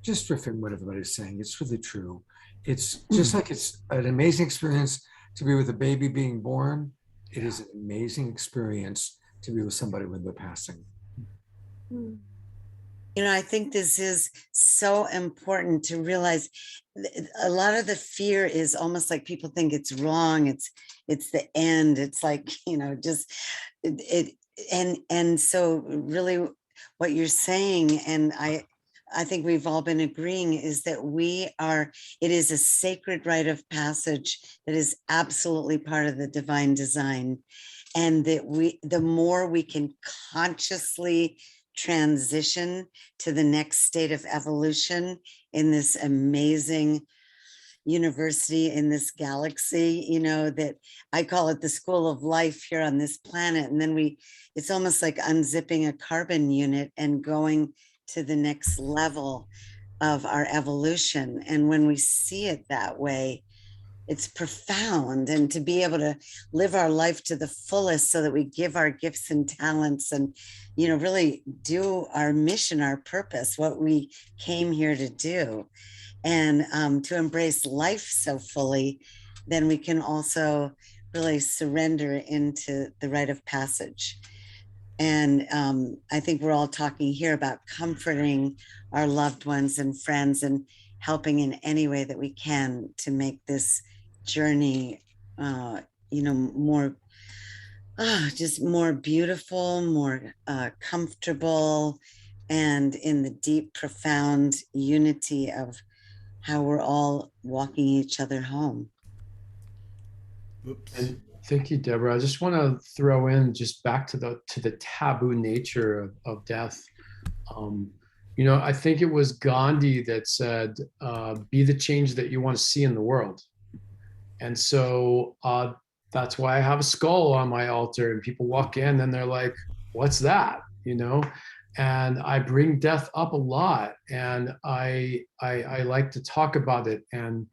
just riffing what everybody's saying, it's really true. It's just like it's an amazing experience to be with a baby being born. It is an amazing experience to be with somebody when they're passing. You know, I think this is so important to realize. A lot of the fear is almost like people think it's wrong. It's the end. It's like, you know, just and so really what you're saying, and I think we've all been agreeing, is that it is a sacred rite of passage that is absolutely part of the divine design. And that the more we can consciously transition to the next state of evolution in this amazing university, in this galaxy, you know, that I call it the school of life here on this planet. And then it's almost like unzipping a carbon unit and going to the next level of our evolution. And when we see it that way, it's profound. And to be able to live our life to the fullest so that we give our gifts and talents and, you know, really do our mission, our purpose, what we came here to do, and to embrace life so fully, then we can also really surrender into the rite of passage. And I think we're all talking here about comforting our loved ones and friends and helping in any way that we can to make this journey, you know, more, just more beautiful, more comfortable, and in the deep, profound unity of how we're all walking each other home. Oops. And thank you, Deborah. I just want to throw in just back to the taboo nature of death. You know, I think it was Gandhi that said, "Be the change that you want to see in the world." And so that's why I have a skull on my altar, and people walk in and they're like, "What's that?" You know. And I bring death up a lot, and I like to talk about it and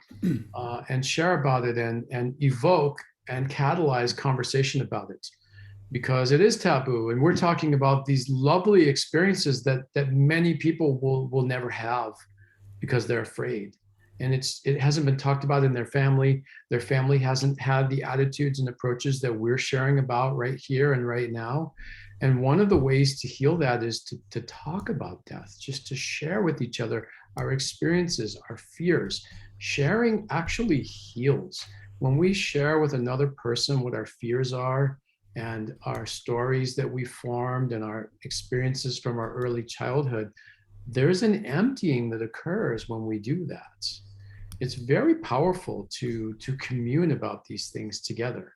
share about it and evoke and catalyze conversation about it, because it is taboo, and we're talking about these lovely experiences that many people will never have because they're afraid, and it hasn't been talked about in their family. Their family hasn't had the attitudes and approaches that we're sharing about right here and right now. And one of the ways to heal that is to talk about death, just to share with each other our experiences, our fears. Sharing actually heals. When we share with another person what our fears are and our stories that we formed and our experiences from our early childhood, there's an emptying that occurs when we do that. It's very powerful to commune about these things together.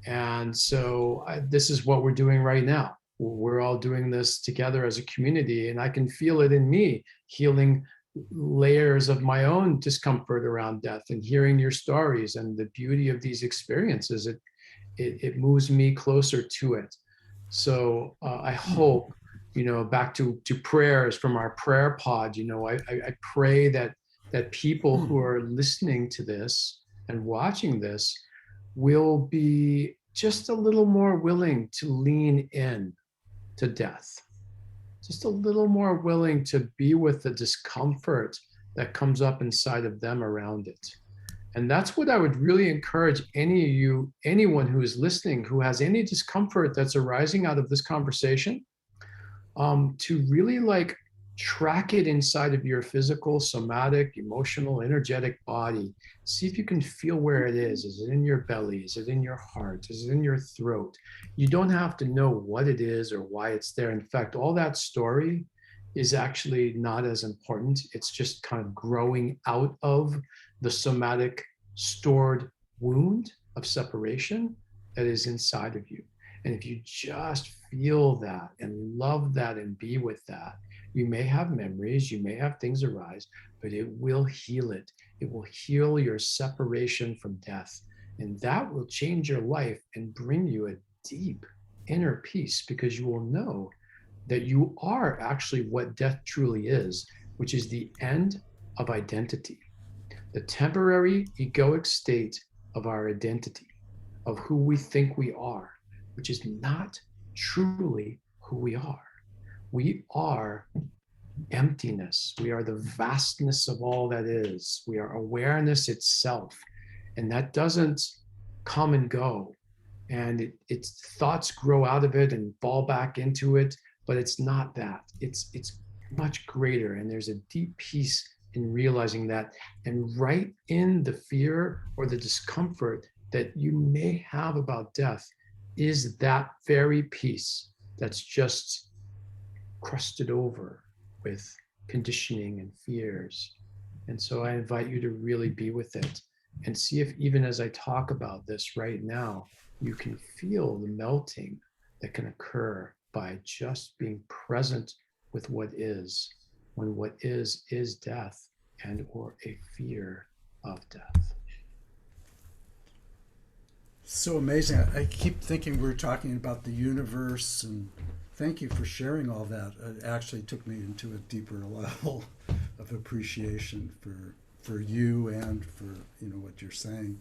And so this is what we're doing right now. We're all doing this together as a community, and I can feel it in me, healing layers of my own discomfort around death and hearing your stories and the beauty of these experiences. It moves me closer to it. So I hope, you know, back to prayers from our prayer pod, you know, I pray that people who are listening to this and watching this will be just a little more willing to lean in to death, just a little more willing to be with the discomfort that comes up inside of them around it. And that's what I would really encourage anyone who is listening, who has any discomfort that's arising out of this conversation, to really like track it inside of your physical, somatic, emotional, energetic body. See if you can feel where it is. Is it in your belly? Is it in your heart? Is it in your throat? You don't have to know what it is or why it's there. In fact, all that story is actually not as important. It's just kind of growing out of the somatic stored wound of separation that is inside of you. And if you just feel that and love that and be with that, you may have memories, you may have things arise, but it will heal it. It will heal your separation from death. And that will change your life and bring you a deep inner peace, because you will know that you are actually what death truly is, which is the end of identity, the temporary egoic state of our identity, of who we think we are, which is not truly who we are. We are emptiness. We are the vastness of all that is. We are awareness itself. And that doesn't come and go. And its thoughts grow out of it and fall back into it, but it's not that. It's much greater. And there's a deep peace in realizing that. And right in the fear or the discomfort that you may have about death is that very peace that's just crusted over with conditioning and fears. And so I invite you to really be with it and see if, even as I talk about this right now, you can feel the melting that can occur by just being present with what is, when what is death and or a fear of death. So amazing. I keep thinking we're talking about the universe, and thank you for sharing all that. It actually took me into a deeper level of appreciation for you and for what you're saying.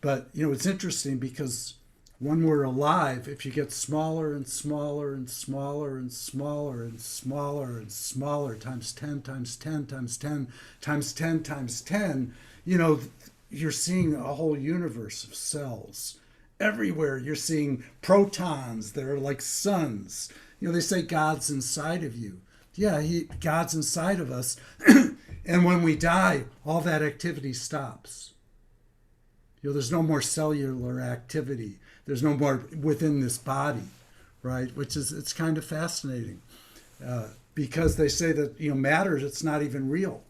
But it's interesting because when we're alive, if you get smaller and smaller and smaller and smaller and smaller and smaller, times 10 times 10 times 10 times 10 times 10, you're seeing a whole universe of cells. Everywhere you're seeing protons that are like suns. They say God's inside of you. Yeah, God's inside of us. And when we die, all that activity stops. There's no more cellular activity. There's no more within this body, right? It's kind of fascinating because they say that, matter, it's not even real.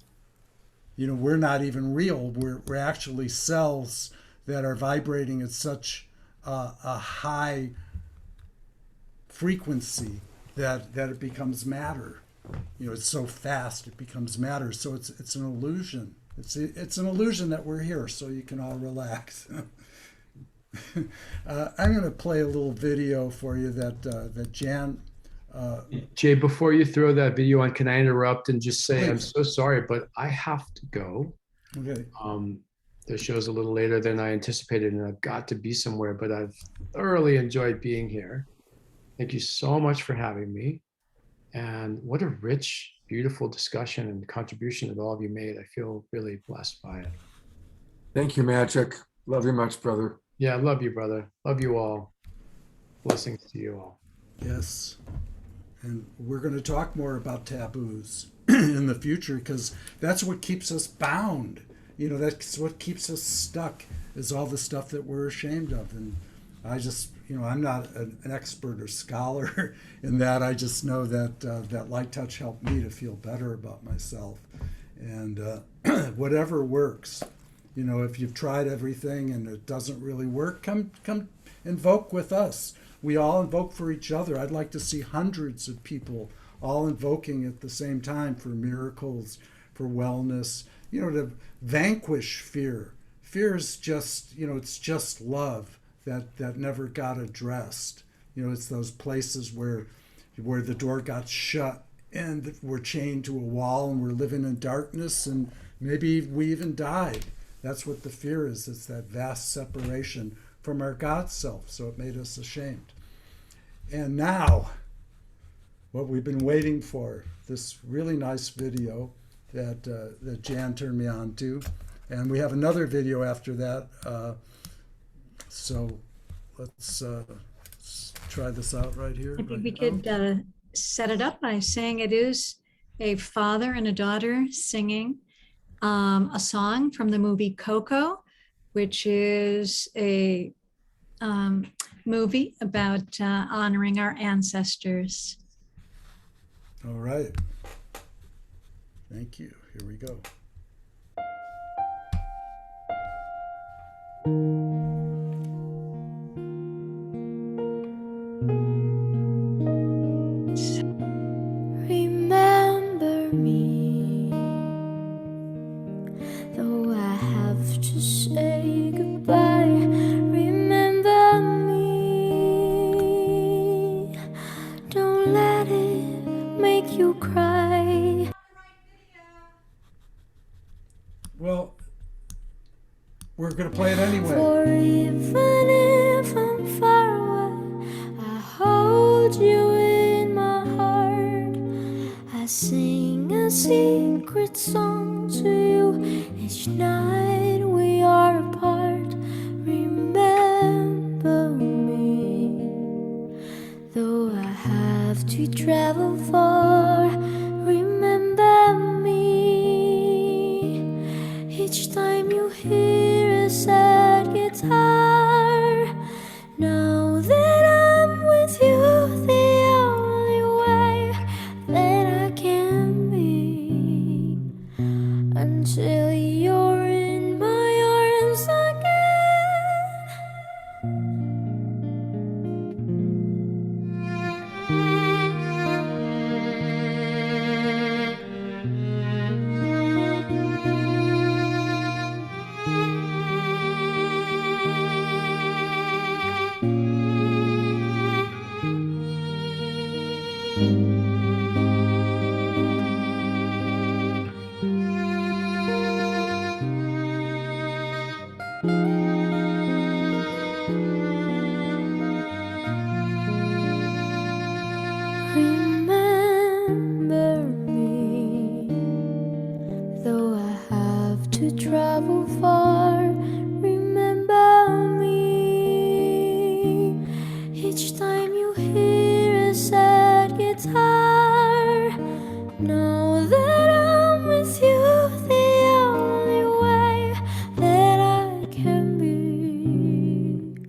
We're not even real. We're actually cells that are vibrating at such a high frequency that it becomes matter. It's so fast it becomes matter. So it's an illusion. It's an illusion that we're here, so you can all relax. I'm going to play a little video for you that Jan. Jay, before you throw that video on, can I interrupt and just say, Please. I'm so sorry, but I have to go. Okay. The show's a little later than I anticipated, and I've got to be somewhere, but I've thoroughly enjoyed being here. Thank you so much for having me. And what a rich, beautiful discussion and contribution that all of you made. I feel really blessed by it. Thank you, Magic. Love you much, brother. Yeah, I love you, brother. Love you all. Blessings to you all. Yes. And we're going to talk more about taboos in the future, because that's what keeps us bound. That's what keeps us stuck, is all the stuff that we're ashamed of. And I just, I'm not an expert or scholar in that. I just know that Light Touch helped me to feel better about myself. And whatever works, if you've tried everything and it doesn't really work, come invoke with us. We all invoke for each other. I'd like to see hundreds of people all invoking at the same time for miracles, for wellness, to vanquish fear. Fear is just, it's just love that never got addressed. It's those places where the door got shut and we're chained to a wall and we're living in darkness, and maybe we even died. That's what the fear is. It's that vast separation from our God self. So it made us ashamed. And now, what we've been waiting for, this really nice video that Jan turned me on to. And we have another video after that. So let's try this out right here. I think we could set it up by saying it is a father and a daughter singing a song from the movie Coco, which is a movie about honoring our ancestors. All right. Thank you. Here we go. Remember me, though I have to say going to play it anyway. For even if I'm far away, I hold you in my heart. I sing a secret song to you each night we are apart. Remember me, though I have to travel far. Remember me, each time you hear a sad guitar. Know that I'm with you the only way that I can be, until you're in my arms again. Remember me, though I have to travel far. Remember me, each time you hear a sad guitar. Know that I'm with you the only way that I can be,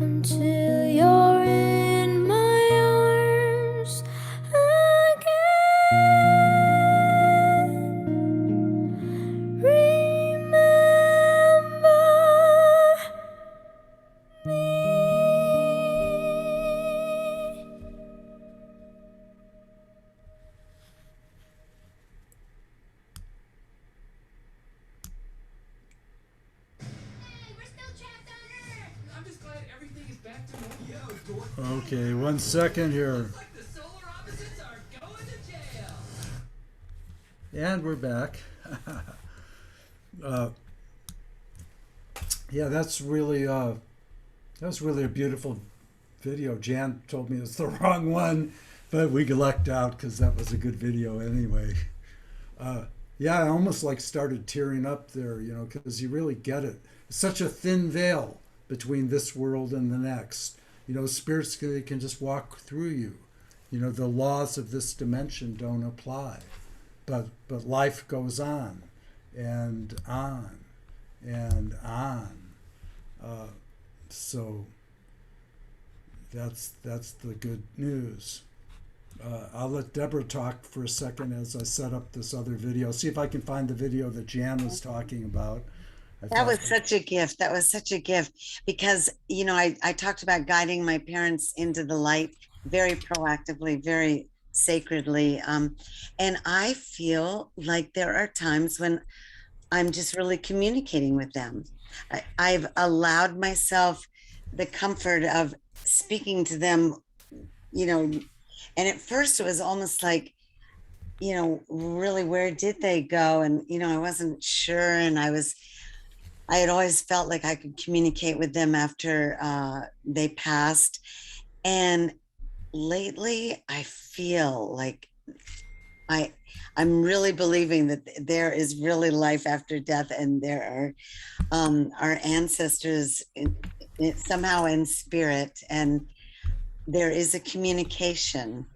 until you're in my arms again. Remember me. Okay, 1 second here. And we're back. Yeah, that's really a beautiful video. Jan told me it's the wrong one, but we lucked out because that was a good video anyway. Yeah, I almost like started tearing up there, you know, because you really get it. It's such a thin veil between this world and the next. You know, spirits can just walk through you. You know, the laws of this dimension don't apply, but life goes on and on and on. So that's the good news. I'll let Deborah talk for a second as I set up this other video. See if I can find the video that Jan was talking about. That was such a gift. That was such a gift because, you know, I talked about guiding my parents into the light very proactively, very sacredly. And I feel like there are times when I'm just really communicating with them. I've allowed myself the comfort of speaking to them, you know, and at first it was almost like, you know, really, where did they go? And, you know, I wasn't sure. And I had always felt like I could communicate with them after they passed. And lately I feel like I'm really believing that there is really life after death, and there are our ancestors somehow in spirit, and there is a communication.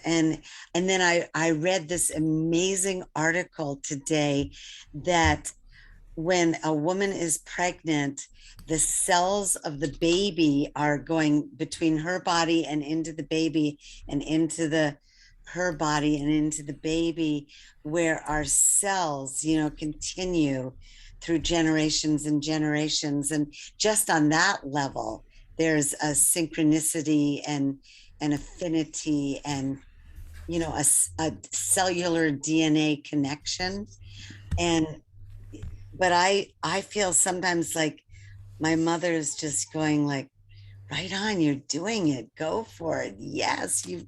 And then I read this amazing article today that when a woman is pregnant, the cells of the baby are going between her body and into the baby and into her body and into the baby, where our cells, you know, continue through generations and generations. And just on that level, there's a synchronicity and an affinity and, you know, a cellular DNA connection. But I feel sometimes like my mother is just going like, right on, you're doing it. Go for it. Yes, you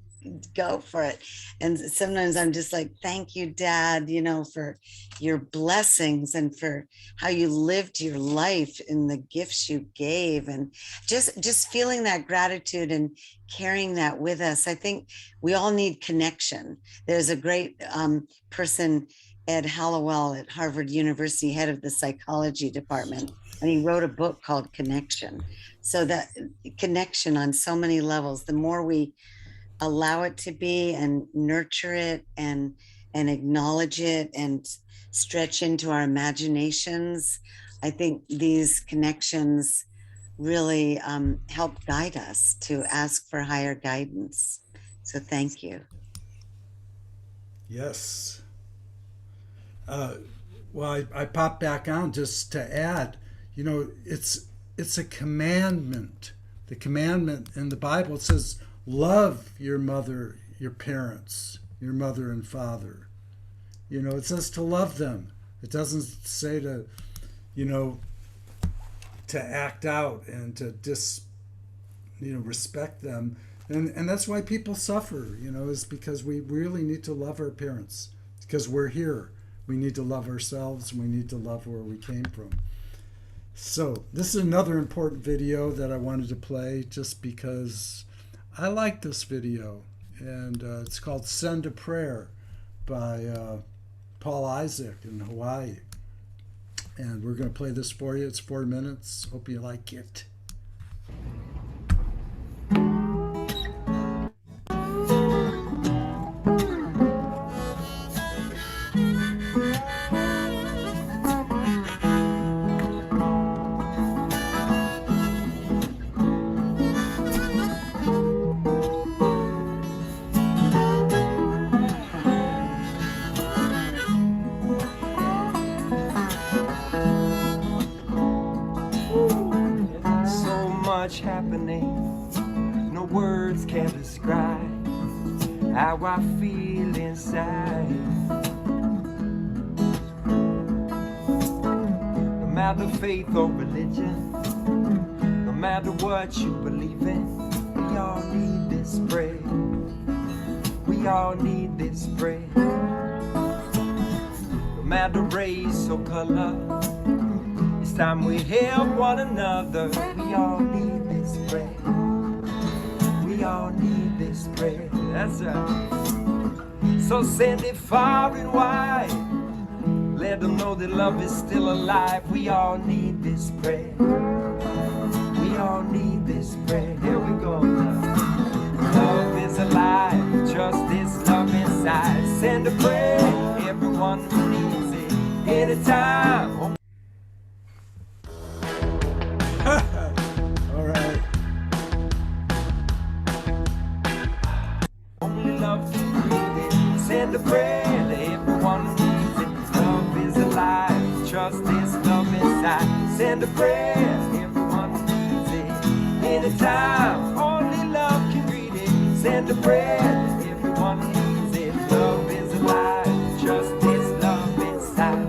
go for it. And sometimes I'm just like, thank you, Dad, for your blessings and for how you lived your life and the gifts you gave, and just feeling that gratitude and carrying that with us. I think we all need connection. There's a great person, Ed Hallowell at Harvard University, head of the psychology department, and he wrote a book called Connection. So that connection on so many levels, the more we allow it to be and nurture it and acknowledge it and stretch into our imaginations, I think these connections really help guide us to ask for higher guidance. So thank you. Yes. Well, I popped back on just to add, it's a commandment. The commandment in the Bible, it says, love your mother, your parents, your mother and father. It says to love them. It doesn't say to act out and to respect them. And that's why people suffer, is because we really need to love our parents, because we're here. We need to love ourselves. We need to love where we came from. So this is another important video that I wanted to play just because I like this video. And it's called Send a Prayer by Paul Isaac in Hawaii. And we're going to play this for you. It's 4 minutes. Hope you like it. Happening, no words can describe how I feel inside. No matter faith or religion, no matter what you believe in, we all need this bread. We all need this bread. No matter race or color, it's time we help one another. We all need this bread. We all need this bread. That's right. So send it far and wide. Let them know that love is still alive. We all need this bread. We all need this bread. Here we go. Love is alive. Just this love inside. Send a prayer. Everyone who needs it. Anytime. All right. Only love can breathe it. Send a prayer to everyone who needs it. Love is alive. Trust this love inside. Send a prayer to everyone who needs it. Anytime. Only love can breathe it. Send a prayer to everyone who needs it. Love is alive. Trust this love inside.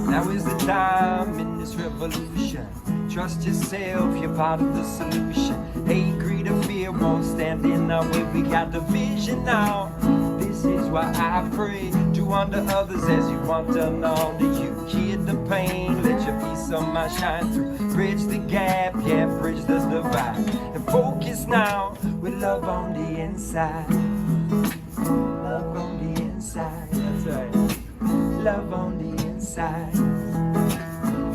Now is the time in this revolution. Trust yourself, you're part of the solution. Hate, greed, or fear won't stand in our way. We got the vision now. This is why I pray. Do unto others as you want done unto you. Kid the pain, let your peace of mind shine through. Bridge the gap, yeah, bridge the divide. And focus now with love on the inside. Love on the inside, that's right. Love on the inside.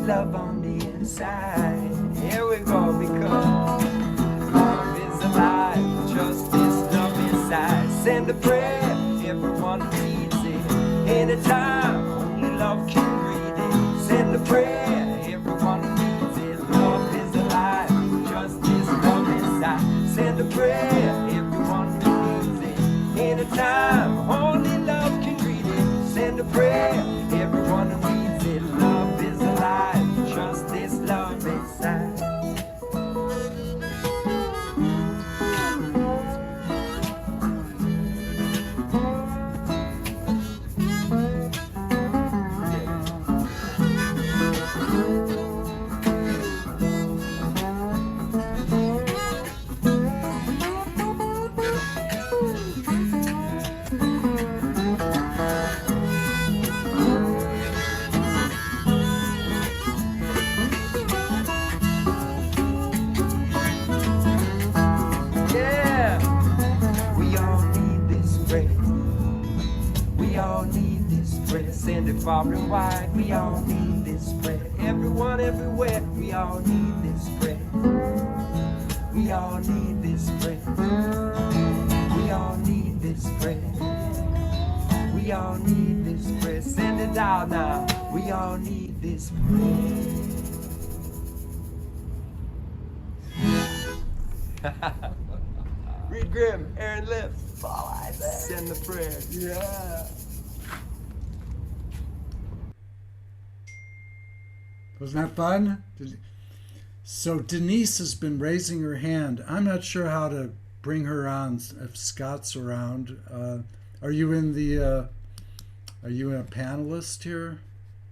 Love on the inside. Here we go, because love is alive. Just this love inside. Send a prayer, everyone needs it. Anytime, only love can breathe it. Send a prayer, everyone needs it. Love is alive. Just this love inside. Send a prayer, everyone needs it. Anytime, only love can breathe it. Send a prayer, everyone needs it. Love is alive. Trust this love inside. far and wide. We all need this prayer. Everyone, everywhere. We all need this prayer. We all need this prayer. We all need this prayer. We all need this prayer. Send it out now. We all need this prayer. Reed Grimm, Aaron Lips, Paul Isaac. Send the prayer. Yeah. Wasn't that fun? So Denise has been raising her hand. I'm not sure how to bring her on if Scott's around. Are you in the? Are you a panelist here?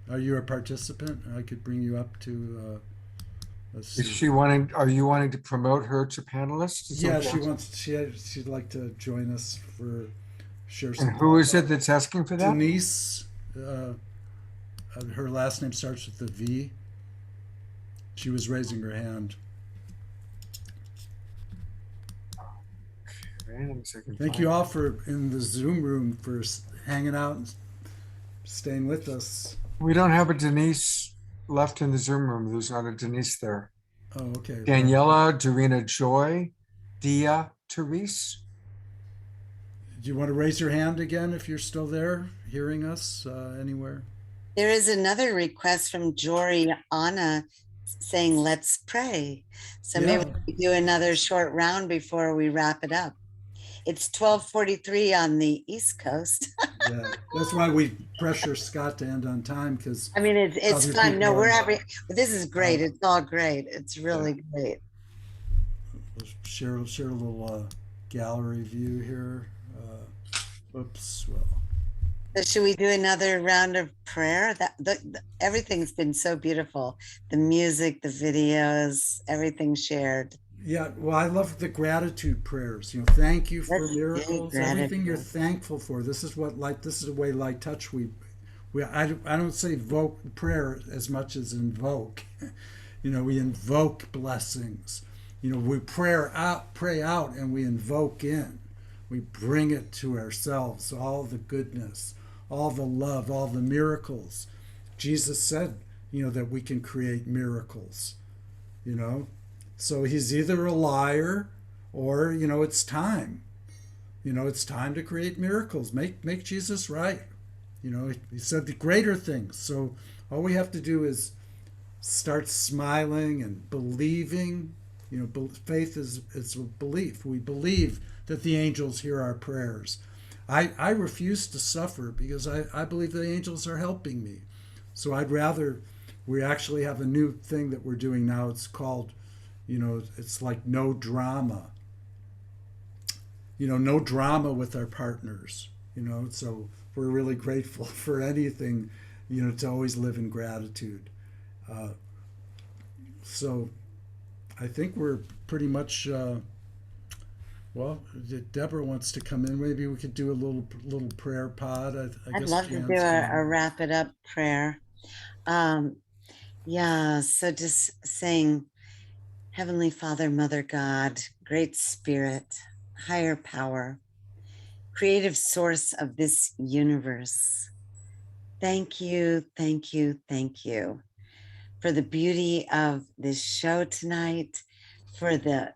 Are you a participant? I could bring you up to. Let's Is see. she wanting, are you wanting to promote her to panelists? Is Yeah, that- she wants. She'd like to join us for share some. And who is it that's asking for that? Denise. Her last name starts with a V. She was raising her hand. Okay, let me see if I can Thank find you it. all for in the Zoom room for hanging out and staying with us. We don't have a Denise left in the Zoom room. There's not a Denise there. Oh, okay. Daniela, Dorina Joy, Dia, Therese. Do you want to raise your hand again if you're still there, hearing us anywhere? There is another request from Jory Anna saying, let's pray. So maybe Yeah. we do another short round before we wrap it up. It's 12:43 on the East Coast. Yeah, that's why we pressure Scott to end on time because I mean, it's Other fun. No, people we're are- having, this is great. It's all great. It's really great. we'll share a little gallery view here. Oops. Well, So should we do another round of prayer? Everything's been so beautiful. The music, the videos, everything shared. yeah. Well, I love the gratitude prayers. Thank you for Let's do miracles. Everything you're gratitude. thankful for. This is the way Light Touch I don't say prayer as much as invoke. We invoke blessings. We pray out, and we invoke in. We bring it to ourselves, all the goodness, all the love, all the miracles. Jesus said, that we can create miracles, So he's either a liar or, it's time. It's time to create miracles. Make Jesus right. He said the greater things. So all we have to do is start smiling and believing. Faith is a belief. We believe that the angels hear our prayers. I refuse to suffer because I believe the angels are helping me. So I'd rather, we actually have a new thing that we're doing now. It's called, it's like no drama. No drama with our partners. So we're really grateful for anything, to always live in gratitude. So I think we're pretty much, Deborah wants to come in. Maybe we could do a little prayer pod. I I'd guess love to Jan's do a gonna- wrap it up prayer. Yeah, so just saying, Heavenly Father, Mother God, Great Spirit, higher power, creative source of this universe. Thank you, thank you, thank you for the beauty of this show tonight, for the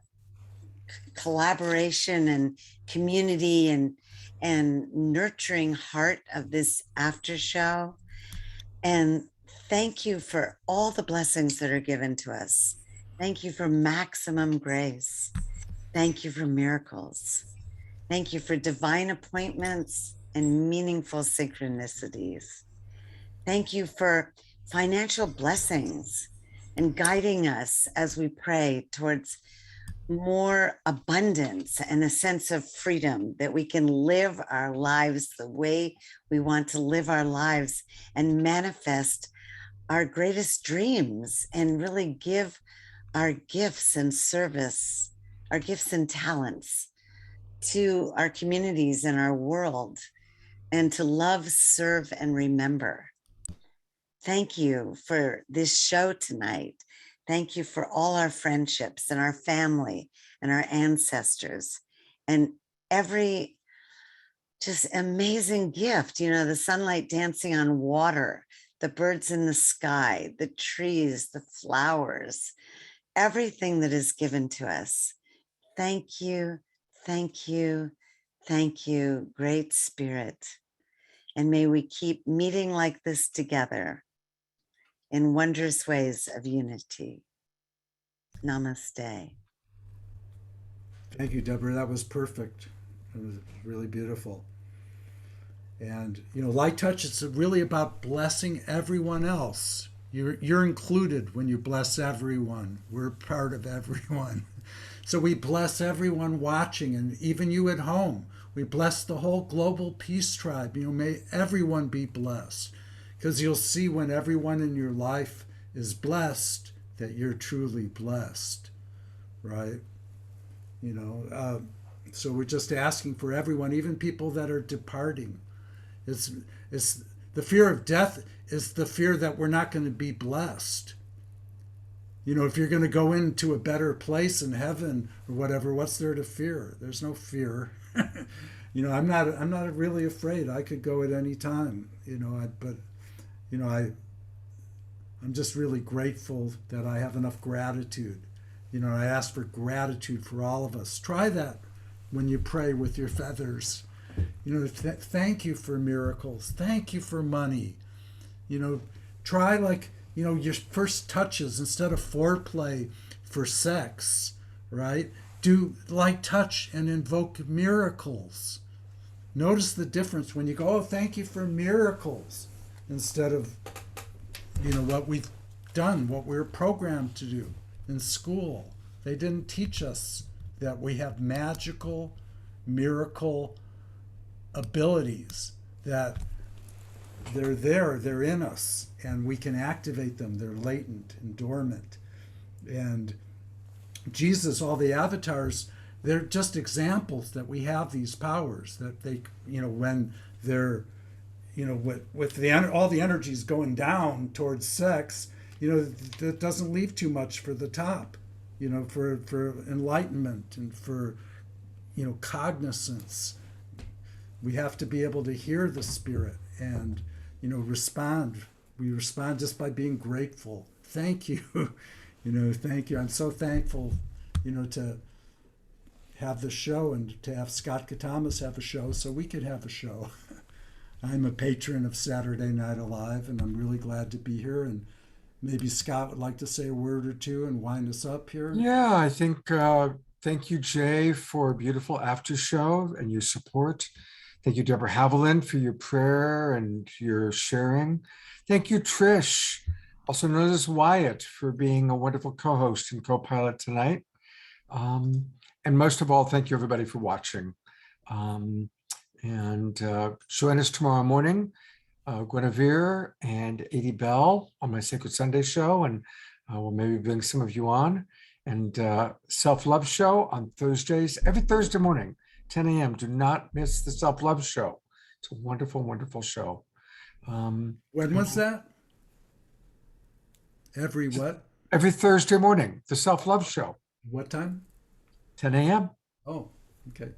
collaboration and community and nurturing heart of this after show. And thank you for all the blessings that are given to us. Thank you for maximum grace. Thank you for miracles. Thank you for divine appointments and meaningful synchronicities. Thank you for financial blessings and guiding us as we pray towards more abundance and a sense of freedom, that we can live our lives the way we want to live our lives and manifest our greatest dreams and really give our gifts and service, our gifts and talents to our communities and our world, and to love, serve, and remember. Thank you for this show tonight. Thank you for all our friendships and our family and our ancestors and every just amazing gift. You know, the sunlight dancing on water, the birds in the sky, the trees, the flowers, everything that is given to us. Thank you, thank you, thank you, Great Spirit. And may we keep meeting like this together in wondrous ways of unity. Namaste. Thank you, Deborah. That was perfect. It was really beautiful. And, you know, light touch, it's really about blessing everyone else. You're included when you bless everyone. We're part of everyone. So we bless everyone watching, and even you at home. We bless the whole global peace tribe. You know, may everyone be blessed. Because you'll see when everyone in your life is blessed that you're truly blessed, right? You know, so we're just asking for everyone, even people that are departing. It's the fear of death is the fear that we're not going to be blessed. You know, if you're going to go into a better place in heaven or whatever, what's there to fear? There's no fear. You know, I'm not really afraid. I could go at any time. You know, but you know, I'm just really grateful that I have enough gratitude. You know, I ask for gratitude for all of us. Try that when you pray with your feathers. You know, thank you for miracles. Thank you for money. You know, try like, you know, your first touches instead of foreplay for sex, right? Do light touch and invoke miracles. Notice the difference when you go, oh, thank you for miracles, instead of, you know, what we've done, what we're programmed to do in school. They didn't teach us that we have magical, miracle abilities, that they're there, they're in us, and we can activate them. They're latent and dormant. And Jesus, all the avatars, they're just examples that we have these powers, that they, you know, when they're, you know, with all the energies going down towards sex, you know, that doesn't leave too much for the top, you know, for enlightenment and for, you know, cognizance. We have to be able to hear the spirit and, you know, respond. We respond just by being grateful. Thank you. You know, thank you. I'm so thankful, you know, to have the show and to have Scott Catamas have a show so we could have a show. I'm a patron of Saturday Night Alive, and I'm really glad to be here. And maybe Scott would like to say a word or two and wind us up here. Yeah, I think, thank you, Jay, for a beautiful after show and your support. Thank you, Deborah Haviland, for your prayer and your sharing. Thank you, Trish, also known as Wyatt, for being a wonderful co-host and co-pilot tonight. And most of all, thank you, everybody, for watching. And join us tomorrow morning, Guinevere and Adie Bell on my Sacred Sunday show, and we'll maybe bring some of you on. And Self-Love Show on Thursdays, every Thursday morning, 10 a.m. Do not miss the Self-Love Show. It's a wonderful, wonderful show. When was that? Every what? Every Thursday morning, the Self-Love Show. What time? 10 a.m. Oh, okay.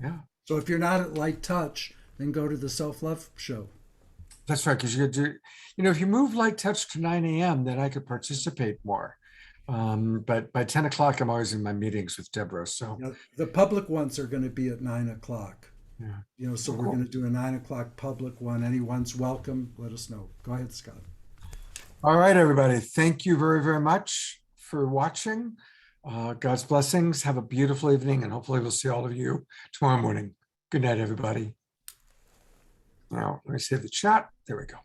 Yeah. So if you're not at Light Touch, then go to the Self-Love Show. That's right, because you could do, you know, if you move Light Touch to 9 a.m., then I could participate more. But by 10 o'clock, I'm always in my meetings with Deborah. So You know, the public ones are going to be at 9 o'clock. yeah. You know, so we're Cool. going to do a 9 o'clock public one. Anyone's welcome. Let us know. Go ahead, Scott. All right, everybody. Thank you very, very much for watching. God's blessings. Have a beautiful evening, and hopefully we'll see all of you tomorrow morning. Good night, everybody. Now, let me save the chat. There we go.